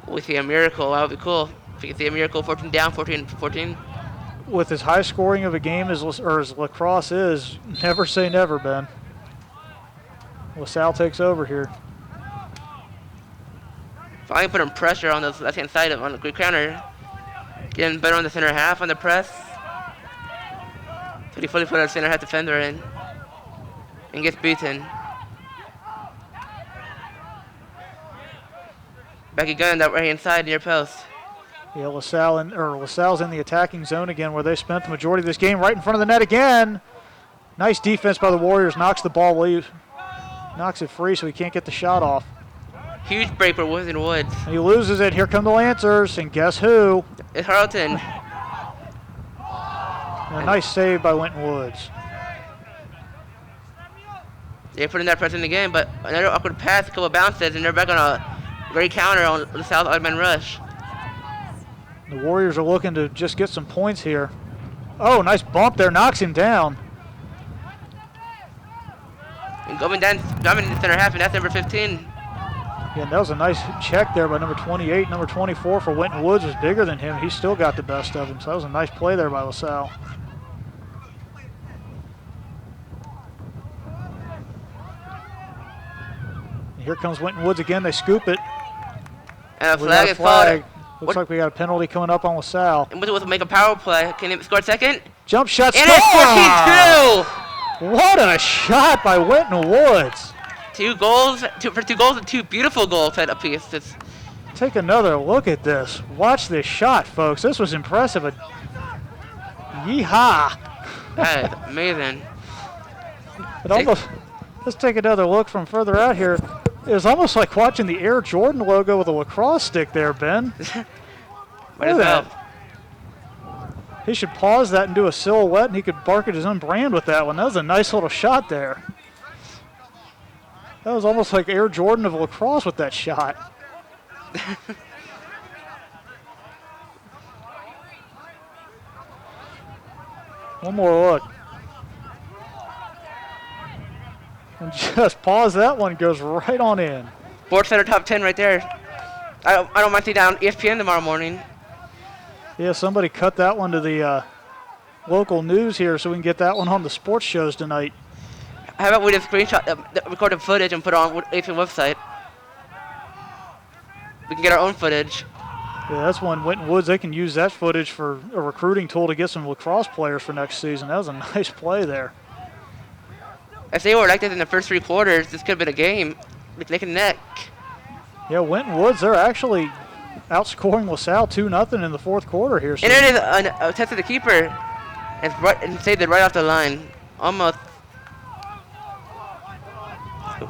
Speaker 1: We see a miracle. That would be cool. If we can see a miracle, 14 down, 14.
Speaker 2: With as high scoring of a game as Lacrosse is, never say never, Ben. LaSalle takes over here.
Speaker 1: Finally putting pressure on the left-hand side on the quick counter. Getting better on the center half on the press. So he fully put our center half defender in. And gets beaten. Back again on that right-hand side near post.
Speaker 2: Yeah, LaSalle's in the attacking zone again where they spent the majority of this game right in front of the net again. Nice defense by the Warriors, knocks the ball loose. Knocks it free so he can't get the shot off.
Speaker 1: Huge break for Winton Woods.
Speaker 2: And he loses it. Here come the Lancers, and guess who?
Speaker 1: It's Harleton.
Speaker 2: And a nice save by Winton Woods.
Speaker 1: They're putting that pressure in the game, but another awkward pass, a couple of bounces, and they're back on a great counter on the South odd-man rush.
Speaker 2: The Warriors are looking to just get some points here. Oh, nice bump there, knocks him down.
Speaker 1: And going down in the center half, and that's number 15.
Speaker 2: Yeah, and that was a nice check there by number 28. Number 24 for Winton Woods was bigger than him. He still got the best of him, so that was a nice play there by LaSalle. And here comes Winton Woods again. They scoop it.
Speaker 1: And a
Speaker 2: We got
Speaker 1: flag is followed.
Speaker 2: Looks like we got a penalty coming up on LaSalle.
Speaker 1: And Winton Woods will make a power play. Can he score a second?
Speaker 2: Jump shot,
Speaker 1: And
Speaker 2: score!
Speaker 1: it's 14-2!
Speaker 2: What a shot by Winton Woods.
Speaker 3: Two goals and two beautiful goals set apiece. It's
Speaker 2: Take another look at this. Watch this shot, folks. This was impressive. Yeehaw.
Speaker 1: That is amazing.
Speaker 2: It almost, let's take another look from further out here. It was almost like watching the Air Jordan logo with a lacrosse stick there, Ben.
Speaker 1: Might as
Speaker 2: Look at
Speaker 1: well.
Speaker 2: He should pause that and do a silhouette, and he could bark at his own brand with that one. That was a nice little shot there. That was almost like Air Jordan of lacrosse with that shot. One more look. And just pause that one, goes right on in.
Speaker 1: Sports Center top 10 right there. I don't mind seeing down ESPN tomorrow morning.
Speaker 2: Yeah, somebody cut that one to the local news here so we can get that one on the sports shows tonight.
Speaker 1: How about we just screenshot the recorded footage and put it on ESPN website? we can get our own footage.
Speaker 2: Yeah, that's one. Winton Woods, they can use that footage for a recruiting tool to get some lacrosse players for next season. That was a nice play there.
Speaker 1: If they were like this in the first 3 quarters, this could have been a game. Neck and neck.
Speaker 2: Yeah, Winton Woods, they're actually outscoring LaSalle 2-0 in the fourth quarter here. So
Speaker 1: And it is a test of the keeper. And saved it right off the line. Almost.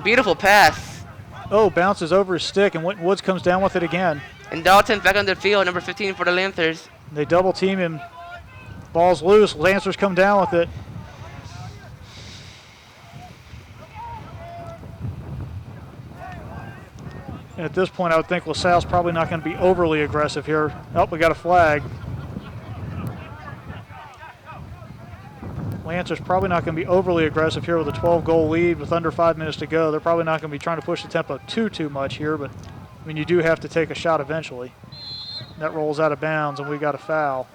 Speaker 1: Beautiful pass.
Speaker 2: oh, bounces over his stick, and Winton Woods comes down with it again.
Speaker 1: And Dalton's back on the field, number 15 for the Lancers.
Speaker 2: They double team him. Ball's loose. Lancers come down with it. And at this point, I would think LaSalle's probably not going to be overly aggressive here. Oh, we got a flag. Lancers probably not going to be overly aggressive here with a 12-goal lead with under 5 minutes to go. They're probably not going to be trying to push the tempo too much here, but I mean, you do have to take a shot eventually. That rolls out of bounds, and we got a foul.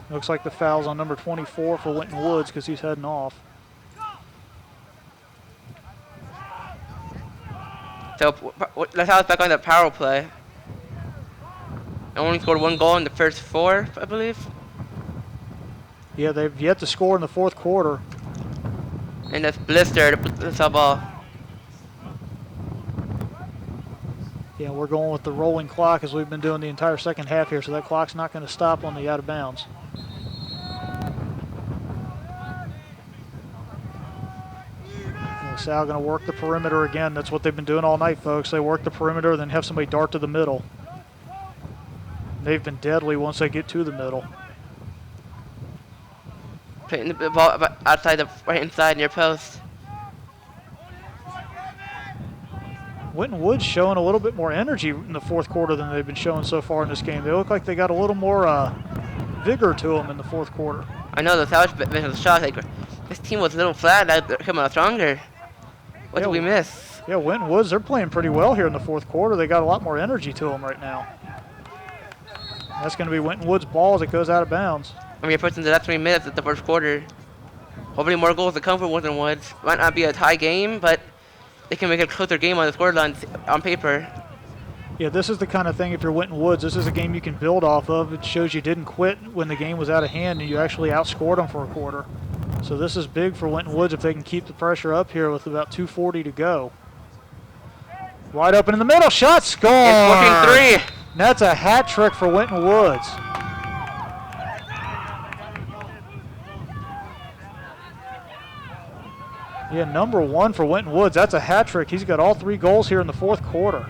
Speaker 2: Looks like the foul's on number 24 for Winton Woods because he's heading off.
Speaker 1: So LaSalle's back on the power play. Only scored 1 goal in the first 4, I believe.
Speaker 2: Yeah, they've yet to score in the fourth quarter.
Speaker 1: And that's blistered the LaSalle ball.
Speaker 2: Yeah, we're going with the rolling clock as we've been doing the entire second half here, so that clock's not going to stop on the out of bounds. LaSalle going to work the perimeter again. That's what they've been doing all night, folks. They work the perimeter, then have somebody dart to the middle. They've been deadly once they get to the middle.
Speaker 1: Putting the ball outside the right inside near post.
Speaker 2: Winton Woods showing a little bit more energy in the fourth quarter than they've been showing so far in this game. They look like they got a little more vigor to them in the fourth quarter.
Speaker 1: I know LaSalle's been a shot. Like, this team was a little flat. Now they're coming out stronger. What did we miss?
Speaker 2: Yeah, Winton Woods, they're playing pretty well here in the fourth quarter. They got a lot more energy to them right now. That's going to be Winton Woods' ball as it goes out of bounds.
Speaker 1: I mean, approaching the last 3 minutes of the first quarter. Hopefully more goals to come for Winton Woods. Might not be a tie game, but they can make a closer game on the scoreline on paper.
Speaker 2: Yeah, this is the kind of thing, if you're Winton Woods, this is a game you can build off of. It shows you didn't quit when the game was out of hand and you actually outscored them for a quarter. So this is big for Winton Woods if they can keep the pressure up here with about 2:40 to go. Wide open in the middle, shot, score!
Speaker 1: It's working 3.
Speaker 2: That's a hat trick for Winton Woods. Yeah, number 1 for Winton Woods. That's a hat trick. He's got all 3 goals here in the fourth quarter.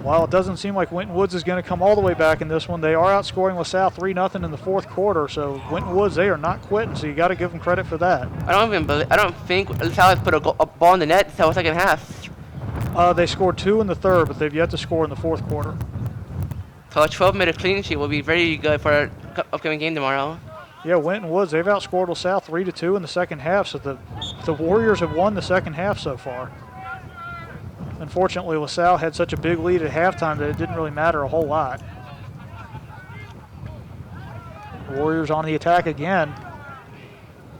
Speaker 2: While it doesn't seem like Winton Woods is going to come all the way back in this one, they are outscoring LaSalle 3-0 in the fourth quarter. So Winton Woods, they are not quitting. So you got to give them credit for that.
Speaker 1: I don't think LaSalle has put a ball in the net until the second half.
Speaker 2: They scored 2 in the third, but they've yet to score in the fourth quarter.
Speaker 1: So a 12-minute clean sheet will be very good for our upcoming game tomorrow.
Speaker 2: Yeah, Winton Woods, they've outscored LaSalle 3-2 in the second half. So the Warriors have won the second half so far. Unfortunately, LaSalle had such a big lead at halftime that it didn't really matter a whole lot. The Warriors on the attack again.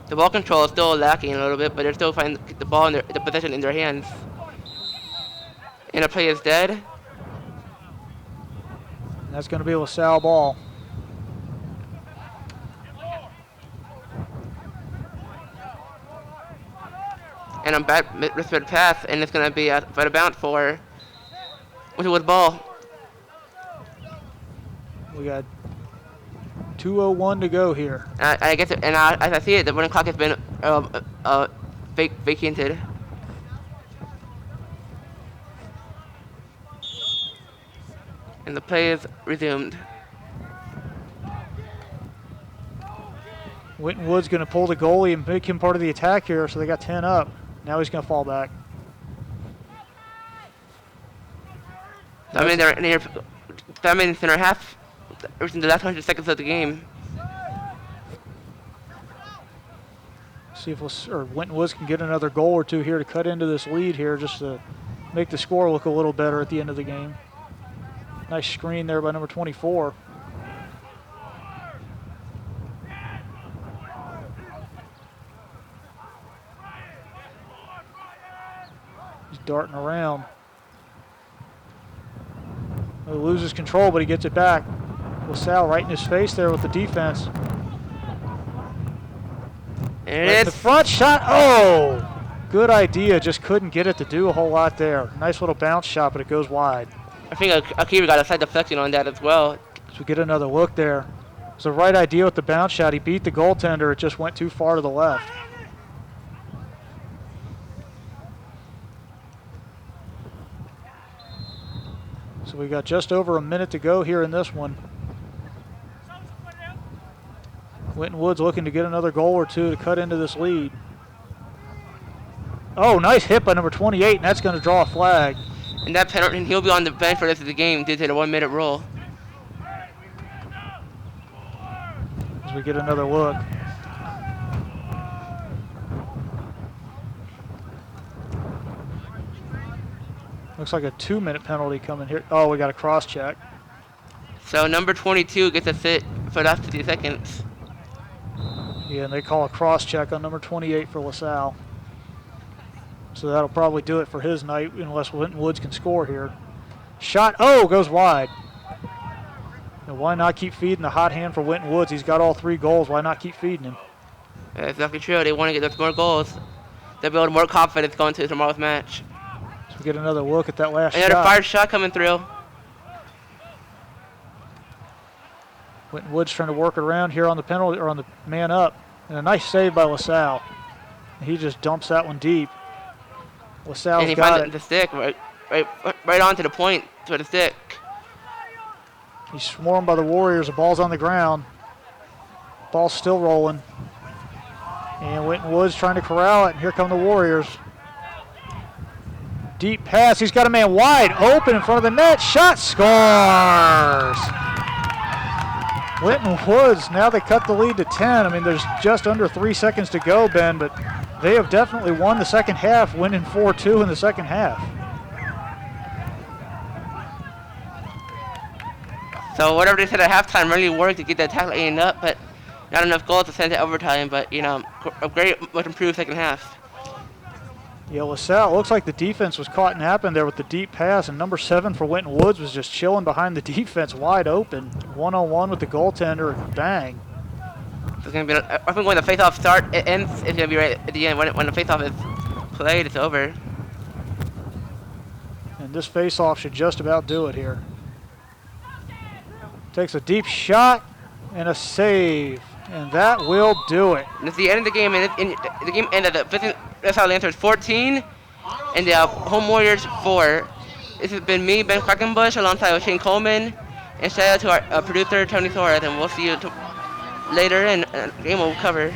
Speaker 1: The ball control is still lacking a little bit, but they're still finding the ball in the possession in their hands. And the play is dead.
Speaker 2: And that's going to be a LaSalle ball.
Speaker 1: And a bad misread pass, and it's going to be out of bounds for Winton Woods ball.
Speaker 2: We got 2:01 to go here.
Speaker 1: I guess, as I see it, the running clock has been vacated. And the play is resumed.
Speaker 2: Winton Woods going to pull the goalie and make him part of the attack here, so they got 10 up. Now he's going to fall back.
Speaker 1: I mean, they're near 5 minutes and a half, in the last 100 seconds of the game.
Speaker 2: See if Winton Woods can get another goal or two here to cut into this lead here, just to make the score look a little better at the end of the game. Nice screen there by number 24. He's darting around. He loses control, but he gets it back. LaSalle right in his face there with the defense.
Speaker 1: And
Speaker 2: Right in the front shot. Oh! Good idea. Just couldn't get it to do a whole lot there. Nice little bounce shot, but it goes wide.
Speaker 1: I think Akiva got a side deflection on that as well.
Speaker 2: So we get another look there. It's the right idea with the bounce shot. He beat the goaltender. It just went too far to the left. So we got just over a minute to go here in this one. Winton Woods looking to get another goal or two to cut into this lead. Oh, nice hit by number 28, and that's going to draw a flag.
Speaker 1: And that penalty, and he'll be on the bench for the rest of the game due to the 1 minute rule.
Speaker 2: As we get another look. Looks like a 2-minute penalty coming here. Oh, we got a cross check.
Speaker 1: So number 22 gets a sit for the last 50 seconds.
Speaker 2: Yeah, and they call a cross check on number 28 for LaSalle. So that'll probably do it for his night unless Winton Woods can score here. Shot, oh, goes wide. And why not keep feeding the hot hand for Winton Woods? He's got all 3 goals. Why not keep feeding him?
Speaker 1: That's exactly true. They want to get those more goals. They'll build more confidence going to tomorrow's match.
Speaker 2: So we get another look at that last
Speaker 1: Another
Speaker 2: shot.
Speaker 1: fire shot coming through.
Speaker 2: Winton Woods trying to work around here on the penalty or on the man up. And a nice save by LaSalle. He just dumps that one deep. LaSalle's
Speaker 1: And he
Speaker 2: got
Speaker 1: finds
Speaker 2: it.
Speaker 1: the stick right onto the point to the stick.
Speaker 2: He's swarmed by the Warriors. The ball's on the ground. Ball's still rolling. And Winton Woods trying to corral it. And here come the Warriors. Deep pass. He's got a man wide open in front of the net. Shot, scores! Winton Woods, now they cut the lead to 10. I mean, there's just under 3 seconds to go, Ben, but they have definitely won the second half, winning 4-2 in the second half.
Speaker 1: So whatever they said at halftime really worked to get the attack line up, but not enough goals to send to overtime. But a great, much improved second half.
Speaker 2: Yeah, LaSalle, looks like the defense was caught napping there with the deep pass, and number 7 for Winton Woods was just chilling behind the defense, wide open. 1-on-1 with the goaltender, and bang.
Speaker 1: It's gonna be. I think when the face-off it ends, it's gonna be right at the end. When the face-off is played, it's over.
Speaker 2: And this face-off should just about do it here. Takes a deep shot and a save, and that will do it.
Speaker 1: And it's the end of the game, and the game ended at LaSalle Lancers 14, and the Home Warriors 4. This has been me, Ben Quackenbush, alongside with Shane Coleman, and shout out to our producer Tony Torres, and we'll see you later, and the game will cover.